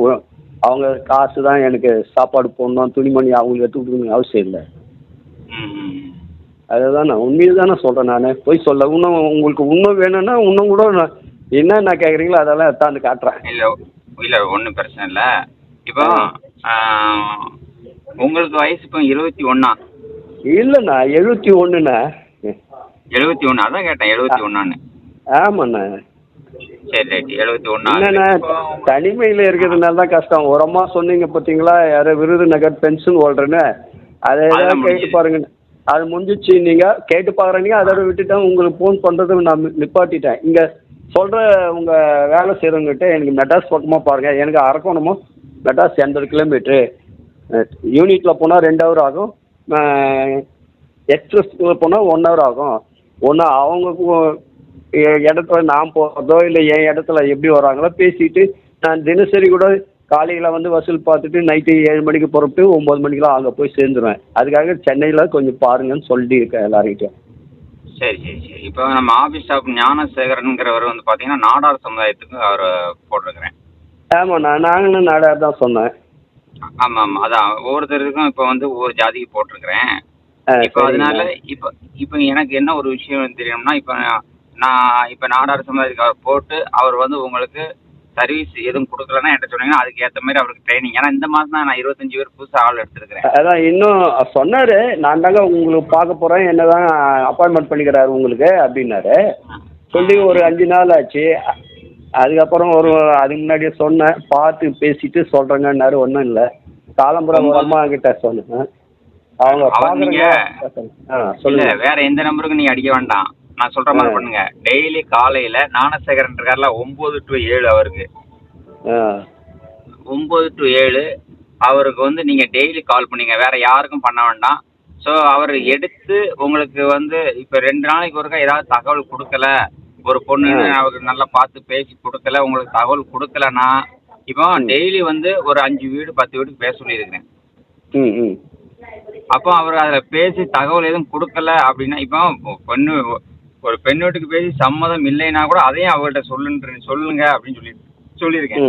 அவங்க காசு தான் எனக்கு சாப்பாடு போடணும், துணிமணி அவங்களுக்கு எடுத்து கொடுக்கணும்னு அவசியம் இல்லை. அதுதான் நான் உண்மையை தானே சொல்கிறேன். நான் போய் சொல்ல இன்னும் உங்களுக்கு இன்னும் வேணும்னா இன்னும் கூட என்னென்ன கேட்குறீங்களோ அதெல்லாம் எடுத்தாந்து காட்டுறேன். இல்லை ஒன்றும் பிரச்சனை இல்லை. இப்போ உங்களுக்கு வயசு இப்போ 21? இல்லைண்ணா 71ண்ணா. 71, அதான் கேட்டேன் 71ன்னு. ஆமாண்ணா. சரி ரைட் 71. என்னண்ணா தனிமையில் இருக்கிறதுனால தான் கஷ்டம். ஒரு அம்மா சொன்னீங்க பார்த்தீங்களா, யாரோ விருதுநகர் பென்ஷன் ஹோல்டர்னு, அதை ஏதாவது கேட்டு பாருங்க. அது முடிஞ்சிச்சு. நீங்கள் கேட்டு பார்க்குறீங்க, அதோட விட்டுட்டேன். உங்களுக்கு ஃபோன் பண்ணுறது நான் நிப்பாட்டிட்டேன். இங்கே சொல்கிற உங்கள் வேலை செய்கிறவங்ககிட்ட எனக்கு மெட்ராஸ் பக்கமாக பாருங்கள். எனக்கு அரக்கோணமும் மெட்ராஸ் 80 கிலோமீட்ரு. யூனிட்டில் போனால் 2 ஹவர் ஆகும். எக்ஸ்பிரஸ் போனால் 1 ஹவர் ஆகும். ஒன்று அவங்க இடத்துல நான் போகிறதோ இல்லை என் இடத்துல எப்படி வராங்களோ பேசிட்டு நான் தினசரி கூட காலையில் வந்து வசூல் பார்த்துட்டு நைட்டு 7 மணிக்கு புறப்பட்டு 9 மணிக்கெலாம் அங்கே போய் சேர்ந்துருவேன். அதுக்காக சென்னையில் கொஞ்சம் பாருங்கன்னு சொல்லியிருக்கேன் எல்லார்கிட்டையும். சரி சரி சரி. இப்போ நம்ம ஆஃபீஸ் ஸ்டாஃப் ஞானசேகரனுங்கிறவர் வந்து பார்த்தீங்கன்னா நாடார் சமுதாயத்துக்கு அவர் போட்டிருக்கிறேன். ஆமாண்ணா, நாங்களும் நாடார் தான் சொன்னேன். ஆமாம் ஆமாம், அதான் ஒவ்வொருத்தருக்கும் இப்போ வந்து ஒவ்வொரு ஜாதிக்கு போட்டிருக்கிறேன். இப்போ அதனால இப்போ இப்போ எனக்கு என்ன ஒரு விஷயம் தெரியணும்னா, இப்போ நான் இப்போ நாடார் சமுதாயத்துக்கு அவர் போட்டு அவர் வந்து உங்களுக்கு சர்வீஸ் எதுவும் கொடுக்கலன்னா என்கிட்ட சொன்னீங்கன்னா அதுக்கு ஏற்ற மாதிரி அவருக்கு ட்ரைனிங். ஏன்னா இந்த மாதம் தான் நான் 25 பேர் புதுசாக ஆள் எடுத்துருக்கிறேன். அதான் இன்னும் சொன்னார், நான் தாங்க உங்களுக்கு பார்க்க போகிறேன், என்ன தான் அப்பாயின்மெண்ட் பண்ணிக்கிறாரு உங்களுக்கு அப்படின்னாரு. சொல்லி ஒரு 5 நாள் ஆச்சு. அதுக்கப்புறம் அதுக்கு முன்னாடியே சொன்னேன், பார்த்து பேசிட்டு சொல்கிறேங்கன்னாரு. ஒன்றும் இல்லை, காலம்புரம் அம்மா கிட்ட சொன்னேன். அவங்க நீங்க சொல்லுங்க. வேற எந்த நம்பருக்கு நீங்க அடிக்க வேண்டாம், நான் சொல்ற மாதிரி பண்ணுங்க. டெய்லி காலையில ஞானசேகரன் இருக்கார்ல 9 to 7 அவருக்கு 9 to 7 அவருக்கு வந்து நீங்க டெய்லி கால் பண்ணீங்க, வேற யாருக்கும் பண்ண வேண்டாம். ஸோ அவர் எடுத்து உங்களுக்கு வந்து இப்போ 2 நாளைக்கு ஒருக்கா ஏதாவது தகவல் கொடுக்கல, ஒரு பொண்ணு அவருக்கு நல்லா பார்த்து பேசி கொடுக்கல, உங்களுக்கு தகவல் கொடுக்கலன்னா இப்போ டெய்லி வந்து ஒரு 5 வீடு 10 வீடுக்கு பேச சொல்லியிருக்கிறேன். அப்போ அவர் அதில் பேசி தகவல் எதுவும் கொடுக்கல அப்படின்னா, இப்போ ஒரு பெண் வீட்டுக்கு பேசி சம்மதம் இல்லைன்னா கூட அதையும் அவர்கிட்ட சொல்லுங்க அப்படின்னு சொல்லியிருக்கேன்.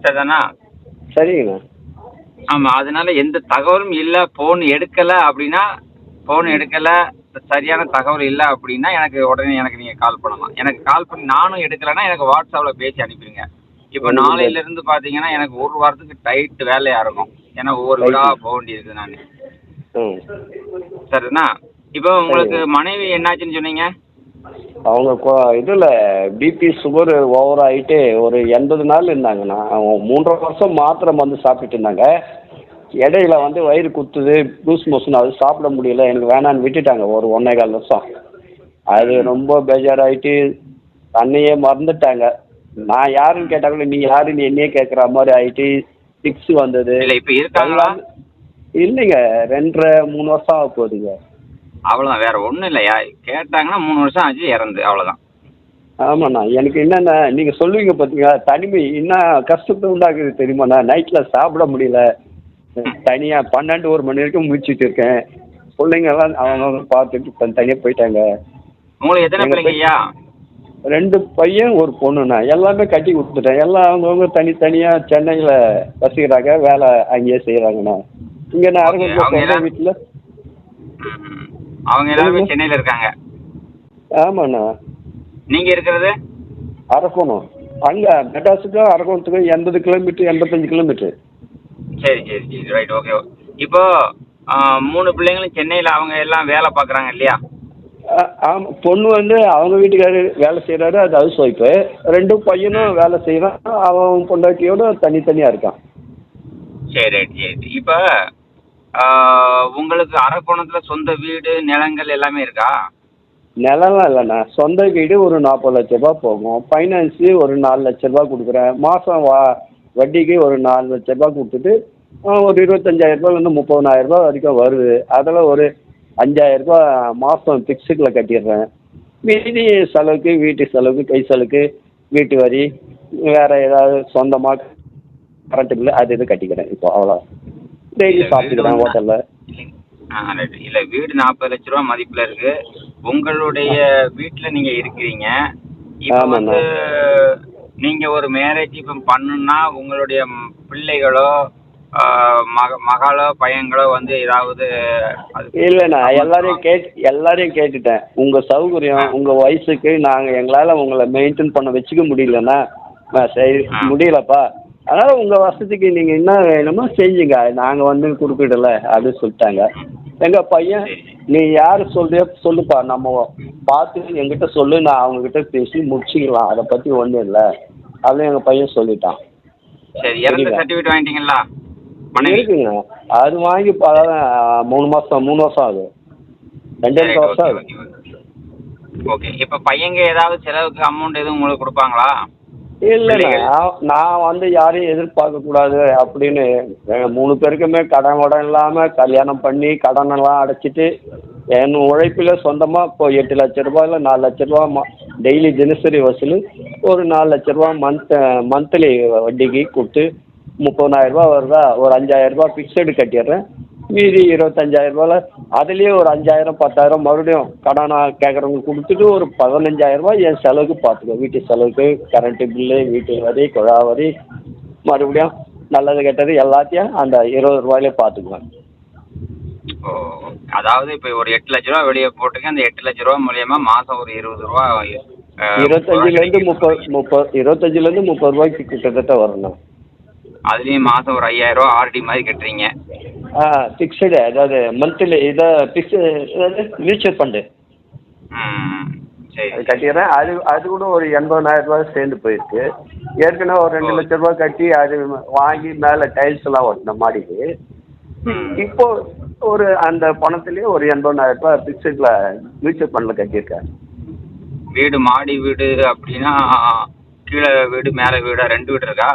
சரிதானா? சரிங்கண்ணா. ஆமாம், அதனால எந்த தகவலும் இல்லை, ஃபோன் எடுக்கலை அப்படின்னா, ஃபோன் எடுக்கலை சரியான தகவல் இல்லை அப்படின்னா உடனே எனக்கு நீங்கள் கால் பண்ணலாம். எனக்கு கால் பண்ணி நானும் எடுக்கலைன்னா எனக்கு வாட்ஸ்அப்பில் பேசி அனுப்பிடுங்க. இப்போ நாளையிலேருந்து பார்த்தீங்கன்னா எனக்கு ஒரு வாரத்துக்கு டைட் வேலையாக இருக்கும். ஏன்னா ஒவ்வொரு வீடாக போக வேண்டியிருக்குது நான். சரிண்ணா? இப்போ உங்களுக்கு மனைவி என்னாச்சுன்னு சொன்னீங்க? அவங்க இதில் பிபி சுகர் ஓவர் ஆகிட்டு ஒரு 80 நாள் இருந்தாங்கண்ணா. அவங்க 3.5 வருஷம் மாத்திரை மருந்து சாப்பிட்டுட்டு இருந்தாங்க. இடையில வந்து வயிறு குத்துது, லூஸ் மோஷன், அது சாப்பிட முடியல, எனக்கு வேணான்னு விட்டுட்டாங்க ஒரு 1.25 வருஷம். அது ரொம்ப பேஜாராகிட்டு தன்னையே மறந்துட்டாங்க. நான் யாருன்னு கேட்டாங்களோ நீ யாருன்னு என்னையே கேட்குற மாதிரி ஆகிட்டு 6 வந்தது. இப்போ இருக்காங்களா? இல்லைங்க, 2.5-3 வருஷம் ஆக போகுதுங்க. அவ்வளோதான், வேற ஒன்றும் இல்லையா? கேட்டாங்கன்னா 3 வருஷம் ஆச்சு இறந்து, அவ்வளோதான். ஆமாண்ணா, எனக்கு என்னென்ன நீங்கள் சொல்லுவீங்க பார்த்தீங்களா, தனிமை என்ன கஷ்டத்தை உண்டாக்குது தெரியுமாண்ணா. நைட்டில் சாப்பிட முடியல, தனியாக 12-1 மணி வரைக்கும் முடிச்சுட்டு இருக்கேன். பிள்ளைங்கெல்லாம் அவங்க பார்த்துட்டு தனியாக போயிட்டாங்க. உங்களுக்கு எத்தனை பிள்ளைங்கய்யா? 2 பையன் 1 பொண்ணுண்ணா. எல்லாமே கட்டி கொடுத்துட்டேன். எல்லாம் அவங்கவுங்க தனித்தனியாக சென்னையில் வசிக்கிறாங்க, வேலை அங்கேயே செய்கிறாங்கண்ணா. இங்கே நான் அரங்கூரில் வீட்டில் அவங்க எல்லாருமே சென்னையில் இருக்காங்க. ஆமாண்ணா. நீங்கள் இருக்கிறது அரக்கோணம். அங்கே மெட்ராஸுக்கும் அரக்கோணத்துக்கும் 80 கிலோமீட்டர் 85 கிலோமீட்டர். சரி சரி சரி, ரைட், ஓகே. இப்போ 3 பிள்ளைங்களும் சென்னையில் அவங்க எல்லாம் வேலை பார்க்குறாங்க இல்லையா? ஆமாம், பொண்ணு வந்து அவங்க வீட்டுக்காரரு வேலை செய்கிறாரு, அது ஹவுஸ் ஒய்ஃபு. 2 பையனும் வேலை செய்கிறான், அவன் பொண்டாட்டியோட தனித்தனியாக இருக்கான். சரி ரைட் சரி. இப்போ உங்களுக்கு அரக்கோணத்தில் சொந்த வீடு நிலங்கள் எல்லாமே இருக்கா? நிலம்லாம் இல்லைண்ணா, சொந்த வீடு ஒரு 40 லட்ச ரூபா போகும். ஃபைனான்ஸு ஒரு 4 லட்ச ரூபா கொடுக்குறேன். மாதம் வட்டிக்கு ஒரு 4 லட்ச ரூபா கொடுத்துட்டு ஒரு 25,000 ரூபாயிலேருந்து 30,000 ரூபா வரைக்கும் வருது. அதில் ஒரு 5,000 ரூபா மாதம் ஃபிக்ஸுக்கில் கட்டிடுறேன். மீதி செலவுக்கு, வீட்டு செலவுக்கு, கை செலவுக்கு, வீட்டு வரி, வேறு ஏதாவது சொந்தமாக கரண்ட்டு பில்லு அது இது கட்டிக்கிறேன். இப்போ அவ்வளோ டெய்லி சாப்பிட்டுக்கிறேன் ஹோட்டலில். இல்லை, வீடு 40 லட்ச ரூபா மதிப்பில் இருக்குது. உங்களுடைய வீட்டில் நீங்கள் இருக்கிறீங்க. இப்போ வந்து நீங்கள் ஒரு மேரேஜ் இப்போ பண்ணுன்னா உங்களுடைய பிள்ளைகளோ மகளோ பையன்களோ வந்து ஏதாவது? இல்லைண்ணா, எல்லாரையும் கேட்டுட்டேன். உங்கள் சௌகரியம், உங்கள் வயசுக்கு நாங்கள் எங்களால் உங்களை மெயின்டைன் பண்ண வச்சுக்க முடியலண்ணா. சரி முடியலப்பா, அதனால் உங்கள் வசதிக்கு நீங்கள் என்ன வேணுமோ செஞ்சுங்க, நாங்கள் வந்து குறிப்பிடலை அப்படின்னு சொல்லிட்டாங்க. எங்கள் பையன் நீ யார் சொல்றியோ சொல்லுப்பா, நம்ம பார்த்து என்கிட்ட சொல்லு, நான் அவங்கக்கிட்ட பேசி முடிச்சுக்கலாம், அதை பற்றி ஒன்றும் இல்லை அப்படின்னு எங்கள் பையன் சொல்லிட்டான். சரி, இறந்த சர்டிஃபிகேட் வாங்கிட்டீங்களா? இருக்குங்க, அது வாங்கி 3 வருஷம் ஆகுது, 2 வருஷம் ஆகுது. ஓகே. இப்போ பையங்க ஏதாவது செலவுக்கு அமௌண்ட் எதுவும் உங்களுக்கு கொடுப்பாங்களா? இல்லைண்ணா பிள்ளைகள் நான் வந்து யாரையும் எதிர்பார்க்கக்கூடாது அப்படின்னு 3 பேருக்குமே கடன் இல்லாமல் கல்யாணம் பண்ணி கடனெல்லாம் அடைச்சிட்டு என் உழைப்பில் சொந்தமாக இப்போ 8 லட்ச ரூபாயில் 4 லட்ச ரூபா டெய்லி தினசரி வசூல் ஒரு 4 லட்ச ரூபா மந்த்லி வட்டிக்கு கொடுத்து 30,000 ரூபா வருதா, ஒரு 5,000 ரூபா ஃபிக்ஸடு கட்டிடுறேன். மீதி 25,000 ரூபாயில் அதுலேயே ஒரு 5,000 10,000 மறுபடியும் கடனாக கேட்குறவங்களுக்கு கொடுத்துட்டு ஒரு 15,000 ரூபா என் செலவுக்கு பார்த்துக்குவேன். வீட்டு செலவுக்கு, கரண்ட்டு பில்லு, வீட்டு வரி, குழா வரி, மறுபடியும் நல்லது கெட்டது எல்லாத்தையும் அந்த 20 ரூபாயிலே பார்த்துக்குவேன். ஓ, அதாவது இப்போ ஒரு 8 லட்ச ரூபா வெளியே போட்டுங்க, அந்த 8 லட்ச ரூபா மூலியமா மாசம் ஒரு 20 ரூபா 25லேருந்து 30 ரூபாய்க்கு கிட்டத்தட்ட வரும்ண்ணா. அதுலேயும் மாசம் ஒரு 5,000 ரூபா ஆர்டி மாதிரி கட்டுறீங்க. ஃபிக்ஸடு, அதாவது மந்த்லி இதை மியூச்சுவல் ஃபண்டு ம், சரி. அது கட்டிடுறேன். அது கூட ஒரு 80,000 ரூபாய் சேர்ந்து போயிருக்கு. ஏற்கனவே ஒரு 2 லட்ச ரூபாய் கட்டி அது வாங்கி மேலே டைல்ஸ் எல்லாம் ஓட்டின மாடிக்கு. இப்போ ஒரு அந்த பணத்துலேயே ஒரு 80,000 ரூபாய் ஃபிக்ஸடில் மியூச்சுவல் ஃபண்டில் கட்டியிருக்கேன். வீடு மாடி வீடு அப்படின்னா கீழே வீடு மேலே வீடா, 2 வீடு இருக்கா?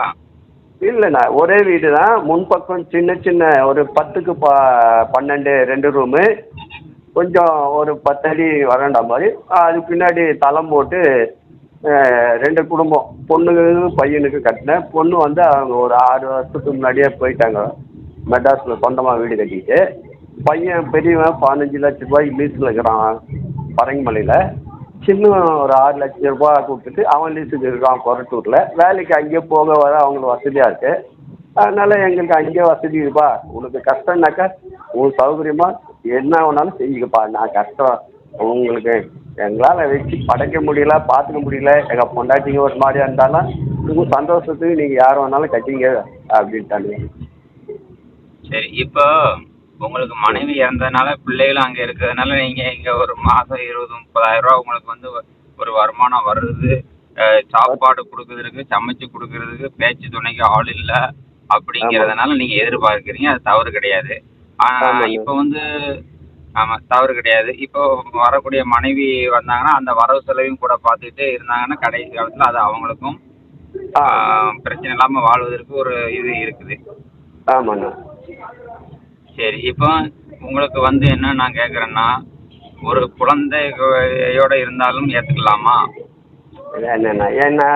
இல்லைண்ணா, ஒரே வீடு தான். முன்பக்கம் சின்ன சின்ன ஒரு 10க்கு 12 2 ரூமு, கொஞ்சம் ஒரு 10 அடி வராண்டா மாதிரி. அதுக்கு பின்னாடி தளம் போட்டு 2 குடும்பம், பொண்ணுக்கு பையனுக்கு கட்டினேன். பொண்ணு வந்து அவங்க ஒரு 6 வருஷத்துக்கு முன்னாடியே போயிட்டாங்க மெட்ராஸில் சொந்தமாக வீடு கட்டிட்டு. பையன் பெரியவன் 15 லட்ச ரூபாய் லீஸில் இருக்கிறான் பரங்கிமலையில். சின்னவன் ஒரு 6 லட்ச ரூபாய் கொடுத்துட்டு அவன் லீஸுக்கு இருக்கான் கொரட்டூரில். வேலைக்கு அங்கேயே போக வர அவங்களுக்கு வசதியாக இருக்குது. அதனால் எங்களுக்கு அங்கேயே வசதி இருப்பா. உனக்கு கஷ்டம்னாக்கா உன் சௌகரியமாக என்ன வேணாலும் செஞ்சுக்கப்பா. நான் கஷ்டம் உங்களுக்கு எங்களால் வச்சு படைக்க முடியல, பார்த்துக்க முடியல. எங்கள் பொண்டாட்டிங்க ஒரு மாதிரியா இருந்தாலும் உங்கள் சந்தோஷத்துக்கு நீங்கள் யார் வேணாலும் கட்டிங்க அப்படின்ட்டாங்க. சரி, இப்போ உங்களுக்கு மனைவி இறந்ததுனால பிள்ளைகளும் அங்கே இருக்கிறதுனால நீங்கள் இங்கே ஒரு மாதம் 20-30,000 ரூபா உங்களுக்கு வந்து ஒரு வருமானம் வருது. சாப்பாடு கொடுக்கறதுக்கு, சமைச்சு கொடுக்கறதுக்கு, பேச்சு துணைக்கு ஆள் இல்லை அப்படிங்கிறதுனால நீங்கள் எதிர்பார்க்குறீங்க. அது தவறு கிடையாது. ஆனால் இப்போ வந்து ஆமாம், தவறு கிடையாது. இப்போ வரக்கூடிய மனைவி வந்தாங்கன்னா அந்த வரவு செலவையும் கூட பார்த்துக்கிட்டு இருந்தாங்கன்னா கடைசி காலத்தில் அது அவங்களுக்கும் பிரச்சனை இல்லாமல் வாழ்வதற்கு ஒரு இது இருக்குது. ஆமாண்ணா. சரி, இப்போ உங்களுக்கு வந்து என்ன நான் கேட்குறேன்னா, ஒரு குழந்தையோட இருந்தாலும் ஏற்றுக்கலாமா? என்னண்ணா, ஏன்னா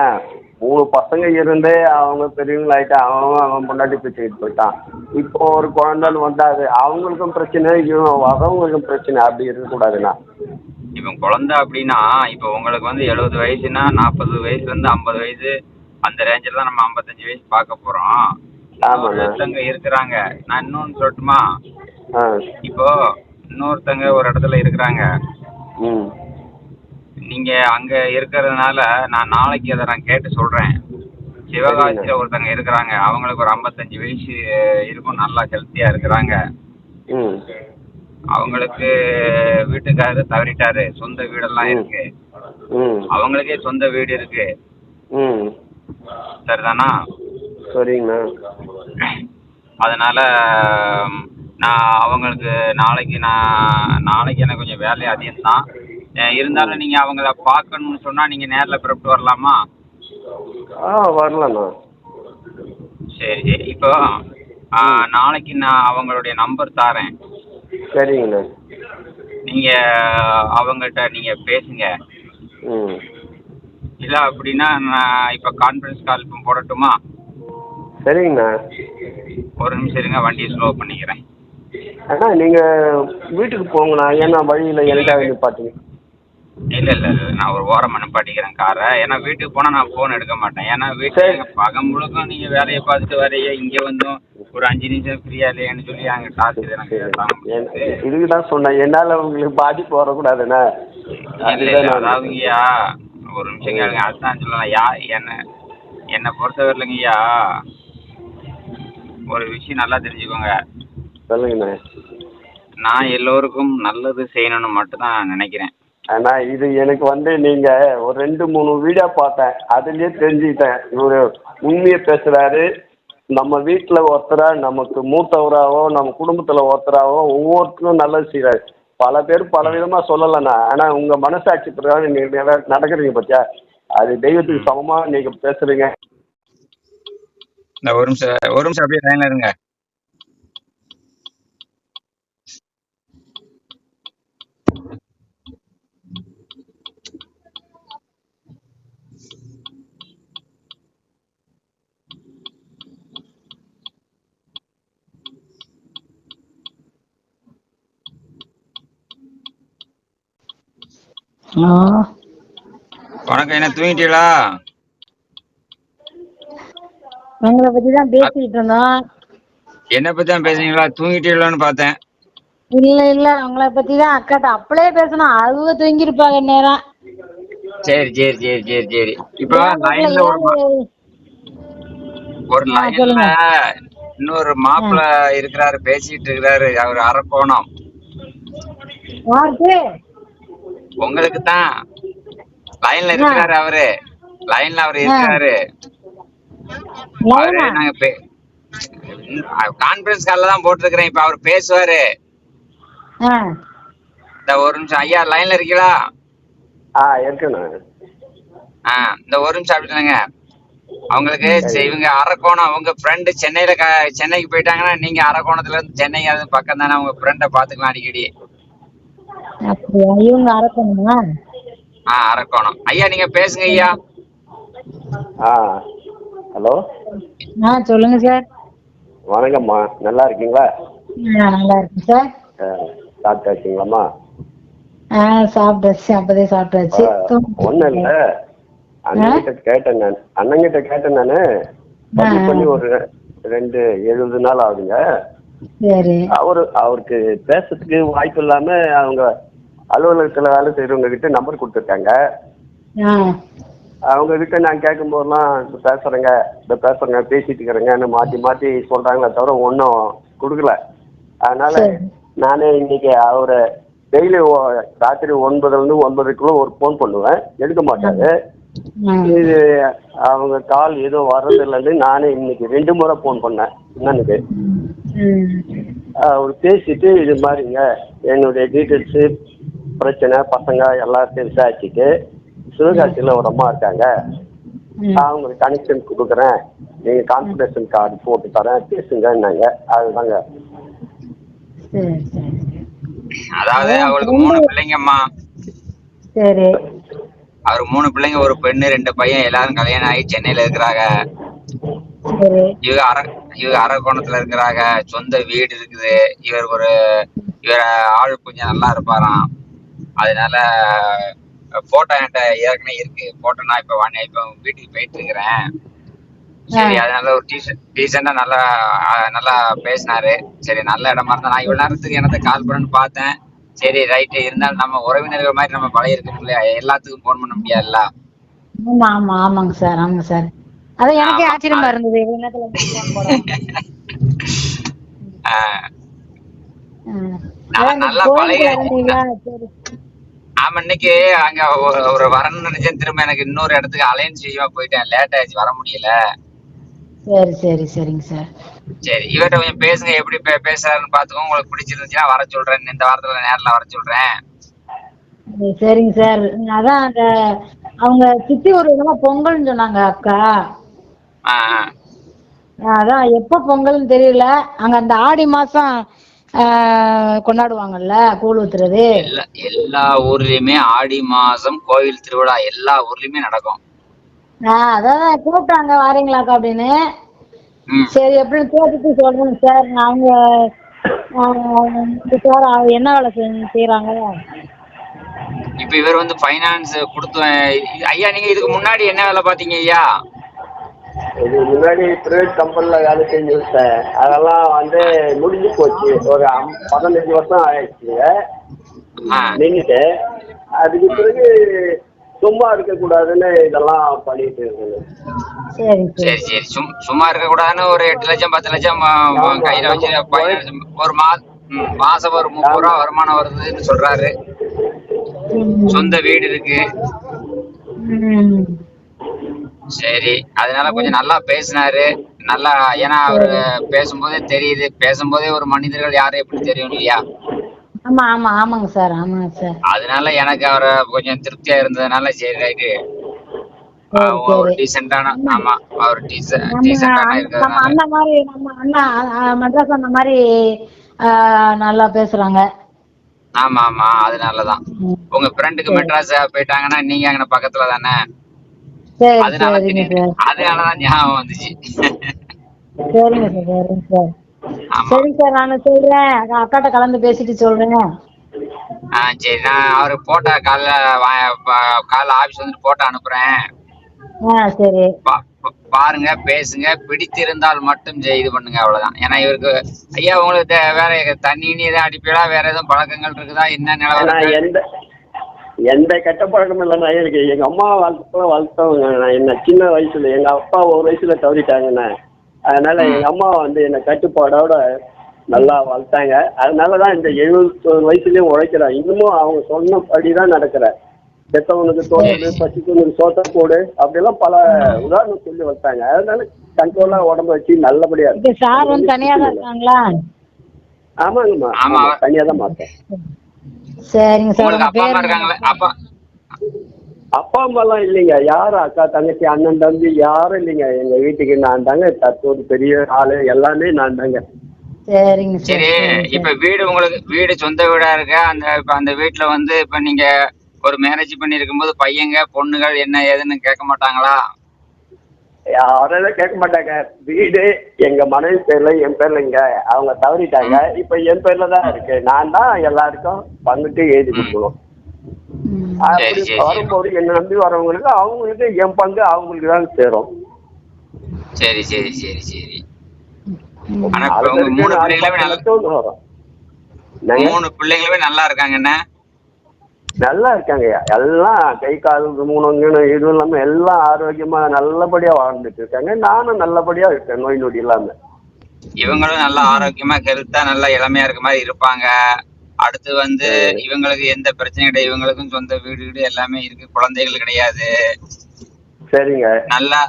3 பசங்க இருந்து அவங்க பெரியவங்களாயிட்டா அவன் பொண்டாட்டி பேசிக்கிட்டு போயிட்டான். இப்போ ஒரு குழந்தைன்னு வந்தா அது அவங்களுக்கும் பிரச்சனை, வரவங்களுக்கும் பிரச்சனை. அப்படி இருக்கக்கூடாதுண்ணா. இப்போ குழந்தை அப்படின்னா இப்போ உங்களுக்கு வந்து 70 வயசுனா 40 வயசுலேருந்து 50 வயசு அந்த ரேஞ்சில் தான் நம்ம 55 வயசு பார்க்க போகிறோம். ஒருத்தங்க இருக்கிறாங்க. நான் இன்னொன்று சொல்லட்டுமா? இப்போ இன்னொருத்தங்க ஒரு இடத்துல இருக்கிறாங்க. நீங்க அங்க இருக்கிறதுனால நான் நாளைக்கு அதை நான் கேட்டு சொல்றேன். சிவகாசியில ஒருத்தங்க இருக்கிறாங்க. அவங்களுக்கு ஒரு 55 வயசு இருக்கும், நல்லா ஹெல்த்தியா இருக்கிறாங்க. அவங்களுக்கு வீட்டுக்காரரு தவறிட்டாரு. சொந்த வீடெல்லாம் இருக்கு. அவங்களுக்கே சொந்த வீடு இருக்கு. சரிதானா? சரிங்கண்ணா. அதனால நான் அவங்களுக்கு நாளைக்கு எனக்கு கொஞ்சம் வேலை அதிகம்தான். இருந்தாலும் நீங்கள் அவங்கள பார்க்கணும்னு சொன்னால் நீங்கள் நேரில் புறப்பட்டு வரலாமா? வரலாண்ணா. சரி, இப்போ நாளைக்கு நான் அவங்களுடைய நம்பர் தாரேன். சரிங்கண்ணா. நீங்கள் அவங்கள்ட்ட நீங்கள் பேசுங்க. இல்லை அப்படின்னா நான் இப்போ கான்ஃபரன்ஸ் கால் இப்போ போடட்டுமா? சரிங்கண்ணா. ஒரு நிமிஷம் இருங்க, வண்டியை ஸ்லோ பண்ணிக்கிறேன். அண்ணா நீங்கள் வீட்டுக்கு போங்கண்ணா. ஏன்னா வழியில் எனக்காக நிப்பாட்டுங்க. இல்லை இல்லை இல்லை, நான் ஒரு ஓரமாக நிப்பாட்டிக்கிறேன் காரை. ஏன்னா வீட்டுக்கு போனால் நான் ஃபோன் எடுக்க மாட்டேன். ஏன்னா வீட்டில் பகம் முழுக்க நீங்கள் வேலையை பார்த்துட்டு வரைய இங்கே வந்தும் ஒரு 5 நிமிஷம் ஃப்ரீயாக இல்லையான்னு சொல்லி அங்கே டார்ச்சர் எனக்கு இதுக்கு தான் சொன்னேன். என்னால் உங்களுக்கு பாதிப்பு வரக்கூடாதுண்ணா. இல்லை இல்லை, அதாவதுங்கய்யா ஒரு நிமிஷம் கேளுங்க. அதுதான் சொல்லலாம். என்னை பொறுத்தவரையிலங்கய்யா ஒரு விஷயம் நல்லா தெரிஞ்சுக்கோங்க. சொல்லுங்கண்ணா. நான் எல்லோருக்கும் நல்லது செய்யணும்னு மட்டும்தான் நான் நினைக்கிறேன். அண்ணா இது எனக்கு வந்து நீங்கள் ஒரு 2-3 வீடியோ பார்த்தேன். அதுலேயே தெரிஞ்சுக்கிட்டேன் இவர் உண்மையை பேசுகிறாரு. நம்ம வீட்டில் ஒருத்தராக, நமக்கு மூத்தவராகவோ, நம்ம குடும்பத்தில் ஒருத்தராகவோ ஒவ்வொருத்தரும் நல்லது செய்கிறாரு. பல பேர் பல விதமாக சொல்லலைண்ணா. ஆனால் உங்கள் மனசாட்சி பிரகாரம் நீங்கள் நடக்கிறீங்க பார்த்தியா, அது தெய்வத்துக்கு சமமா நீங்க பேசுறீங்க. இந்த ஒரு நிமிஷம் அப்படியே லைன்ல இருங்க. ஹலோ, வணக்கம், என்ன தூங்கிட்டீங்களா? உங்களை பத்தி தான் பேசிட்டு இருந்தோம். என்ன பத்தி தான் பேசுறீங்களா? தூங்கிட்டீங்களான்னு பார்த்தேன். இல்ல இல்ல, உங்களை பத்தி தான் அக்காட்ட அப்பளே பேசணும். அவங்க தூங்கிருப்பாங்க நேரம். சரி சரி சரி சரி சரி. இப்போ பேங்க்ல லைன்ல ஒரு லைன்ல சொல்லுங்க. இன்னொரு மாப்பிள்ள இருக்கிறாரு, பேசிட்டு இருக்கிறாரு. அவர் அரக்கோணம். யாருக்கு? உங்களுக்கு தான். லைன்ல இருக்கிறாரு அவரு. லைன்ல அவர் இருக்கிறாரு. அவரு லைனா? நாங்க கான்பரன்ஸ் கால்ல தான் போட்டிருக்கிறேன். இப்ப அவர் பேசுவாரு. இந்த ஒரு நிமிஷம் ஐயா, லைன்ல இருக்கீங்களா? இருக்கேண்ணா. இந்த ஒரு நிமிஷம் அப்படிங்க. அவங்களுக்கு இவங்க அரக்கோணம், உங்க ஃப்ரெண்டு சென்னைக்கு போயிட்டாங்கன்னா நீங்க அரக்கோணத்துல இருந்து சென்னை பக்கம் தானே, உங்க ஃப்ரெண்ட பாத்துக்கலாம் அடிக்கடி. அப்படியா? இவங்க அரக்கணுமா? அரக்கோணம். ஐயா நீங்க பேசுங்க ஐயா. ஹலோ, சொல்லுங்க சார். வணக்கம்மா, நல்லா இருக்கீங்களா? நல்லா இருக்கு சார். சாப்பிட்டாச்சுங்களாம்மா? சாப்பிட்டாச்சு, அப்பதே சாப்பிட்டாச்சு. ஒண்ணும் இல்ல, அண்ணங்கிட்ட கேட்டேன் நானு. பதிவு பண்ணி ஒரு 70 நாள் ஆகுதுங்க. சரி. அவருக்கு பேசுறதுக்கு வாய்ப்பு இல்லாம அவங்க அலுவலகத்துல வேலை செய்யறவங்க கிட்ட நம்பர் கொடுத்துருக்காங்க. அவங்க கிட்ட நான் கேட்கும் போதெல்லாம் பேசுறேங்க பேசிட்டு இருக்கிறேங்கன்னு மாத்தி மாத்தி சொல்றாங்களே தவிர ஒன்றும் கொடுக்கல. அதனால நானே இன்னைக்கு அவரை டெய்லி ராத்திரி 9லேருந்து 9:30 ஒரு ஃபோன் பண்ணுவேன், எடுக்க மாட்டாரு. இது அவங்க கால் எதுவும் வர்றதில்லைன்னு நானே இன்னைக்கு 2 முறை ஃபோன் பண்ணேன் அண்ணனுக்கு. அவர் பேசிட்டு இது மாதிரிங்க என்னுடைய டீட்டெயில்ஸு, பிரச்சனை, பசங்க எல்லாத்தையும் விசாரிச்சுட்டு சிவகாசியில் ஒரு அம்மா இருக்காங்க, அவங்களுக்கு கனெக்ஷன் கொடுக்குறேன், நீங்கள் கான்ஃபரன்ஸ் கார்டு போட்டு தரேன், பேசுங்கன்னாங்க. அதுதாங்க. அதாவது அவங்களுக்கு 3 பிள்ளைங்கம்மா. சரி. அவர் 3 பிள்ளைங்க, ஒரு பெண்ணு 2 பையன், எல்லாரும் கல்யாணம் ஆகி சென்னையில இருக்கிறாங்க. இவங்க அரக்கோணத்துல இருக்கிறாங்க. சொந்த வீடு இருக்குது. இவர் ஆள் கொஞ்சம் நல்லா இருப்பாராம். அதனால போட்டோ என்கிட்ட ஏற்கனவே இருக்கு. போட்டோ நான் இப்ப வீட்டுக்கு போயிட்டு இருக்கிறேன். சரி, அதனால ஒரு டீசெண்டா நல்லா பேசினாரு. சரி, நல்ல இடமா இருந்தா நான் இவ்வளவு நேரத்துக்கு எனக்கு கால் பண்ணு பார்த்தேன். சரி ரைட்டு, இருந்தாலும் நம்ம உறவினர்கள் மாதிரி நம்ம பழைய இருக்க முடியல, எல்லாத்துக்கும் போன் பண்ண முடியாதுல்ல. ஆமாங்க சார், ஆமாங்க சார். அது எனக்கே ஆச்சரியமா இருந்தது. நல்லா பழைய. ஆமா, இன்னைக்கு அங்க ஒரு வரணும்னு நினைச்சேன். திரும்ப எனக்கு இன்னொரு இடத்துக்கு அலைன்ஸ் விஷயமா போயிட்டேன், லேட் ஆயிடுச்சு, வர முடியல. சரிங்க சார். சரி, இவர்கிட்ட கொஞ்சம் பேசுங்க, எப்படி பேசுறாருன்னு பாத்துக்கோங்க. உங்களுக்கு பிடிச்சிருந்துச்சுன்னா வர சொல்றேன், இந்த வாரத்துல நேரில் வர சொல்றேன். சரிங்க சார். அதான் அந்த அவங்க சித்தி ஒரு விதமா பொங்கல்னு சொன்னாங்க அக்கா. அதான் எப்ப பொங்கல்னு தெரியல. அங்க அந்த ஆடி மாசம் கொண்டாடுவாங்கல்ல கூழ் ஊத்துறது. எல்லா ஊர்லயுமே ஆடி மாசம் கோவில் திருவிழா எல்லா ஊர்லயுமே நடக்கும். அதான் கூப்பிட்டாங்க, வாரீங்களாக்கா அப்படின்னு. சரி, எப்படின்னு கேட்டுட்டு சொல்றேங்க சார். அவங்க சார் என்ன வேலை செய்யறாங்க? இப்ப இவர் ஃபைனான்ஸ் கொடுத்து. ஐயா, நீங்க இதுக்கு முன்னாடி என்ன வேலை பாத்தீங்க ஐயா? இதுக்கு முன்னாடி பிரைவேட் கம்பெனில வேலை செஞ்சு விட்டேன். அதெல்லாம் முடிஞ்சு போச்சு. ஒரு 15 வருஷம் ஆயிடுச்சுங்க நின்றுட்டு. அதுக்கு பிறகு சும்மா இருக்கக்கூடாதுன்னு இதெல்லாம் பண்ணிட்டு இருக்கேன். சரி சரி, சும்மா இருக்க கூடாதுன்னு ஒரு 8 லட்சம் 10 லட்சம் கையில வச்சு ஒரு மாசம் ஒரு 30 ரூபா வருமானம் வருதுன்னு சொல்றாரு. சொந்த வீடு இருக்கு. சரி, அதனால கொஞ்சம் நல்லா பேசினாரு. நல்லா, ஏன்னா அவரு பேசும்போதே தெரியுது, பேசும்போதே ஒரு மனிதர்கள் யாரும் எப்படி தெரியும் இல்லையா? ஆமாங்க சார். அதனால எனக்கு அவரை கொஞ்சம் திருப்தியா இருந்ததுனால சரி ரைட்டு சரி ஒரு சரி. டீசென்டான, ஆமா அவர் நம்ம டீசென்டான நம்ம இருக்கிறதுனால. அண்ணன் மாதிரி, நம்ம அண்ணா மெட்ராஸ் அண்ணன் மாதிரி நல்லா பேசுறாங்க. ஆமா ஆமா, அதனாலதான். ம். உங்க ஃப்ரெண்டுக்கு சரி மெட்ராஸ் போயிட்டாங்கன்னா நீங்க அங்க பக்கத்துல தானே, சரி அதனால சரிங்க திடீர்னு சார். அதனாலதான் ஞாபகம் வந்துச்சு. சரிங்க சார் சரிங்க சார். ஆமா. சரிங்க சார், நான் சொல்றேன், அக்காட்ட கலந்து பேசிட்டு சொல்றேங்க. சரி, நான் அவரு போட்டோ காலைல ஆபீஸ் வந்துட்டு போட்டோ அனுப்புறேன். சரி. பாருங்க, பேசுங்க, பிடித்திருந்தால் மட்டும் இது பண்ணுங்க, அவ்வளவுதான். ஏன்னா இவருக்கு, ஐயா உங்களுக்கு வேற தண்ணி நீர் அடிப்பீடா, வேற எதுவும் பழக்கங்கள் இருக்குதா, என்ன நான் நிலவரங்கள்? எந்த எந்த கெட்ட பழக்கமும் இல்லைண்ணா. எனக்கு எங்கள் அம்மா வளர்த்தவங்க. நான் என்ன சின்ன வயசுல எங்கள் அப்பா ஒரு வயசுல தவறிட்டாங்கண்ணே. அதனால எங்கள் அம்மா வந்து என்னை கட்டுப்பாடோட நல்லா வளர்த்தாங்க. அதனால தான் இந்த 71 வயசுலயும் உழைக்கிறேன். இன்னமும் அவங்க சொன்னபடி தான் நடக்கிறேன். பெத்தவனுக்கு தோட்டது, பசித்தவனுக்கு சோத்த போடு, அப்படிலாம் பல உதாரணம் சொல்லி வளர்த்தாங்க. அதனால கண்ட்ரோலா உடம்ப வச்சு நல்லபடியா இப்ப சார் வந்து தனியா தான் இருக்காங்களா? ஆமாங்கம்மா. ஆமா. ஆமா, தனியா தான் மாட்டேன். சரிங்க சார். உங்களுக்கு உங்க அப்பா பேர் அம்மா என்ன? இருக்காங்களே? அப்பா அப்பா அம்மாலாம் இல்லைங்க. யாரும் அக்கா தங்கச்சி அண்ணன் தம்பி யாரும் இல்லைங்க. எங்க வீட்டுக்கு நான் தாங்க தற்போது பெரிய ஆளு. எல்லாமே நான் தாங்க. சரிங்க சார் சரி, சரிங்க இப்ப சார். வீடு உங்களுக்கு வீடு சொந்த வீடா இருக்கு. இப்ப அந்த வீட்டுல வந்து இப்ப நீங்க ஒரு மேரேஜ் பண்ணி இருக்கும்போது பையங்க பொண்ணுகள் என்ன ஏதுன்னு கேட்க மாட்டாங்களா? யாரும் கேட்க மாட்டாங்க. வீடு எங்க மனைவி பேர்ல, என் பேர்ல இங்க அவங்க தவறிட்டாங்க. இப்ப என் பேர்ல தான் இருக்கு. நான் தான் எல்லாருக்கும் பங்கிட்டு எழுதி கொடுக்கணும். சரி அப்படி சரி சரி வரும்போது என்ன நம்பி வரவங்களுக்கு அவங்களுக்கு என் பங்கு அவங்களுக்கு தான் சேரும். சரி சரி சரி சரி. ஆனா இப்ப அது உங்க இருக்கு. 3 4 பிள்ளைங்களுமே 10 நல்ல லட்சம் வரும். என்னங்க? 3 பிள்ளைங்களுமே நல்லா இருக்காங்க என்ன? நல்லா இருக்காங்கய்யா. எல்லாம் கை கால் மூணு இது இல்லாம எல்லாம் ஆரோக்கியமா நல்லபடியா வாழ்ந்துட்டு இருக்காங்க. நானும் நல்லபடியா இருக்கேன், நோய் நொடி இல்லாம. இவங்களும் நல்லா ஆரோக்கியமா ஹெல்த்தா நல்லா இளமையா இருக்க மாதிரி இருப்பாங்க. அடுத்து வந்து இவங்களுக்கு எந்த பிரச்சனையும் கிடையாது. இவங்களுக்கும் சொந்த வீடு வீடு எல்லாமே இருக்கு, குழந்தைகள் கிடையாது. சரிங்க. நல்லா,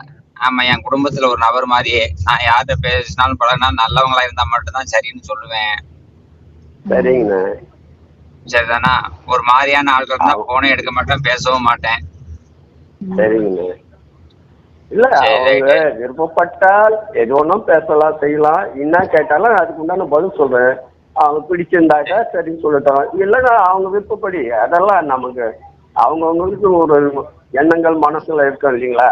ஆமா, என் குடும்பத்துல ஒரு நபர் மாதிரியே நான் யார்கிட்ட பேசினாலும் பழகினாலும் நல்லவங்களா இருந்தா மட்டும்தான் சரின்னு சொல்லுவேன். சரிங்கண்ணா. சரிதானா? ஒரு மாதிரியான ஆட்கள் இருந்தா போனே எடுக்க மாட்டேன், பேசவும் மாட்டேன். சரிங்கண்ணா. இல்ல, சரி, அவங்க ரைட்டு. விருப்பப்பட்டால் எது ஒன்றும் பேசலாம், செய்யலாம். என்ன கேட்டாலும் அதுக்கு உண்டான பதில் சொல்றேன். அவங்க பிடிச்சிருந்தாக்கா சரின்னு சொல்லட்டும். இல்லைன்னா அவங்க விருப்பப்படி அதெல்லாம் நமக்கு அவங்கவுங்களுக்கு ஒரு எண்ணங்கள் மனசுல இருக்கும் இல்லைங்களா?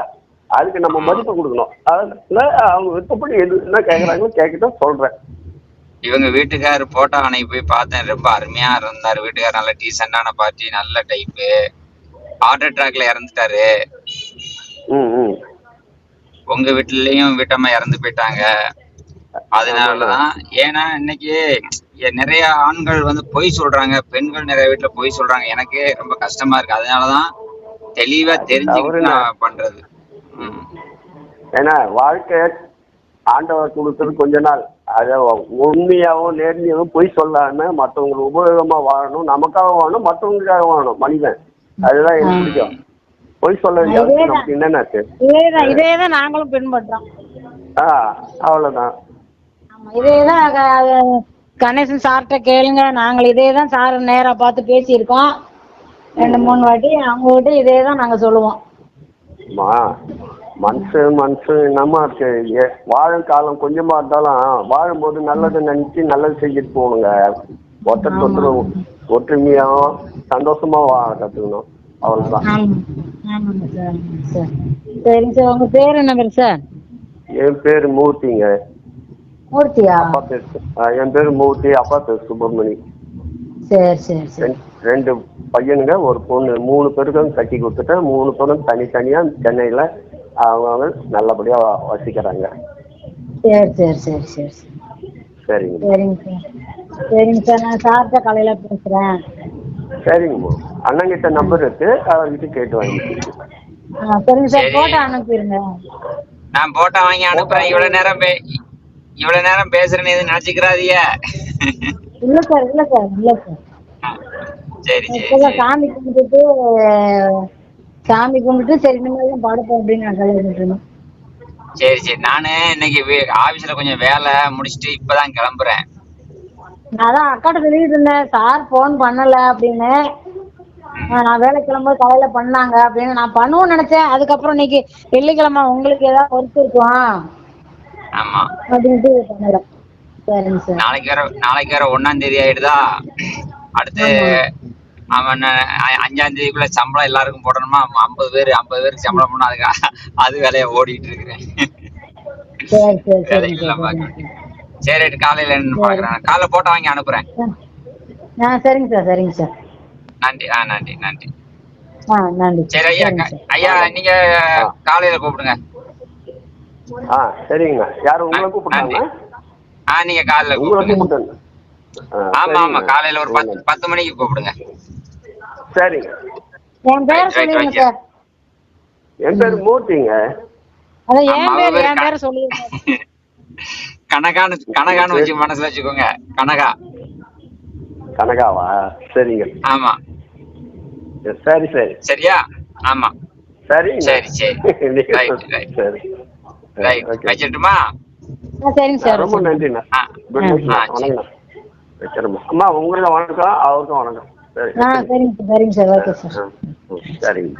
அதுக்கு நம்ம மதிப்பு கொடுக்கணும். அதனால அவங்க விருப்பப்படி எது என்ன கேட்குறாங்களோ கேட்கட்டும், சொல்றேன். இவங்க வீட்டுக்காரர் போட்டோ அன்னைக்கு போய் பார்த்தேன், ரொம்ப அருமையா இருந்தாரு வீட்டுக்காரர். நல்ல டீசென்டான பார்ட்டி, நல்ல டைப்பு. ஹார்ட் அட்டாக்ல இறந்துட்டாரு. ம் ம். உங்க வீட்டுலயும் வீட்டம்மா இறந்து போயிட்டாங்க. அதனாலதான். ஏன்னா இன்னைக்கு நிறைய ஆண்கள் வந்து பொய் சொல்றாங்க, பெண்கள் நிறைய வீட்டுல பொய் சொல்றாங்க. எனக்கு ரொம்ப கஷ்டமா இருக்கு. அதனாலதான் தெளிவா தெரிஞ்சுக்கிட்டு தவறுண்ணே. நான் பண்றது. ஏன்னா வாழ்க்கை ஆண்டவர் கொடுத்தது கொஞ்ச நாள். அதை உண்மையாகவும் நேர்மையாகவும் பொய் சொல்லாம மற்றவங்களுக்கு உபயோகமா வாழணும். நமக்காக வாழணும், மற்றவங்களுக்காக வாழணும் மனிதன். அதுதான் எனக்கு பிடிக்கும். பொய் சொல்ல வேண்டிய அவசியம் நமக்கு என்னன்னாச்சு. இதேதான் நாங்களும் பின்பற்றோம். அவ்வளவுதான். ஆமா, இதேதான் கணேசன் சார்கிட்ட கேளுங்க. நாங்கள் இதேதான் சார் நேரா பார்த்து பேசியிருக்கோம் 2-3 வாட்டி. அவங்க கிட்ட இதேதான் நாங்க சொல்லுவோம். மனுஷன் என்னமா இருக்கு. வாழும் காலம் கொஞ்சமா இருந்தாலும் வாழும்போது நல்லது நினைச்சு நல்லது செஞ்சுட்டு போகணுங்க. ஒருத்தர் ஒற்றுமையாவும் சந்தோஷமா வாழ கத்துக்கணும். அவ்வளவுதான். ஆமாங்க சார். சரிங்க சார். உங்க பேர் என்ன பேர் சார்? என் பேரு மூர்த்திங்க. மூர்த்தியா? அப்பா பேர் என் பேரு மூர்த்தி. அப்பா பேர் சுப்பிரமணி. சரி சரி சரி. 2 பையனுங்க, ஒரு பொண்ணு. 3 பேருக்கும் கட்டி கொடுத்துட்டேன். 3 பேரும் தனித்தனியா சென்னையில அவங்க நல்லபடியா வசிக்கிறாங்க. சரி சரி சரி சரி சரி. சரிங்க. சரிங்க சார். சரிங்க சார், நான் சார்கிட்ட காலையில பேசுறேன். சரிங்கம்மா. அண்ணங்கிட்ட நம்பர் இருக்கு, அவர்கிட்ட கேட்டு வாங்கிட்டு. சரிங்க சார். போட்டோ அனுப்பிடுங்க. நான் போட்டோ வாங்கி அனுப்புறேன். இவ்வளவு நேரம் பேசுறேன்னு எதுவும் நினைச்சுக்கிறாதீங்க. இல்ல சார் இல்ல சார் இல்ல சார். சரி சரி இப்பதான் சரி. சாமி கும்பிட்டு சரி இனிமேல் படுப்போம் அப்படின்னு நான் கிளம்பிட்டு இருந்தேன். சரி சரி. நானு இன்னைக்கு ஆபீஸ்ல கொஞ்சம் வேலை முடிச்சுட்டு இப்பதான் கிளம்புறேன். நான் தான் அக்காட்ட சொல்லிட்டு இருந்தேன், சார் போன் பண்ணல அப்படின்னு. நான் வேலை கிளம்பும்போது காலையில பண்ணாங்க அப்படின்னு நான் பண்ணுவோம்னு நினைச்சேன். அதுக்கப்புறம் இன்னைக்கு வெள்ளிக்கிழமை உங்களுக்கு ஏதாவது ஒர்க் இருக்கும் ஆமா, அப்படின்ட்டு பண்ணல. சரிங்க சார். நாளைக்கு வேற 1ஆம் தேதி ஆயிடுதா. அடுத்து அவன் 5ஆம் தேதிக்குள்ள சம்பளம் எல்லாருக்கும் போடணுமா. 50 பேருக்கு சம்பளம் போடணும். அது வேலையை ஓடிட்டு இருக்கிறேன். சரி சரி சரிங்க வேலைகள்லாம் சார். பாக்க. சரி, காலையில என்னன்னு பாக்குறேன். காலைல போட்டோ வாங்கி அனுப்புறேன். சரிங்க சார் சரிங்க சார். நன்றி. நன்றி. நன்றி. சரி ஐயா. சரிங்க சார். ஐயா நீங்க காலையில கூப்பிடுங்க. சரிங்கண்ணா. யார் உங்களை நன்றி. கூப்பிட்டாங்க? நீங்க காலையில உங்களை கூப்பிடுங்க. கூப்பிட்டாங்க. ஆமா காலையில ஒரு 10 மணிக்கு கூப்பிடுங்க. சரிங்க. என் பேர் சொல்லிருங்க சார். என் பேர் மூர்த்திங்க. அதான் என் பேர் சொல்லிருங்க. கனகான்னு வச்சு மனசுல வச்சுக்கோங்க. கனகாவா? சரிங்க. ஆமா. சரி சரியா? ஆமா. சரிங்க. சரி. ரைட். வச்சிட்டுமா? சரிங்க சார். ரொம்ப நன்றிண்ணா. Good night. வணக்கம்ண்ணா. வச்சிருமா. அம்மா உங்களுக்கு வணக்கம், அவருக்கும் வணக்கம். சரி. சரிங்க சார். Okay sir. சரிங்க.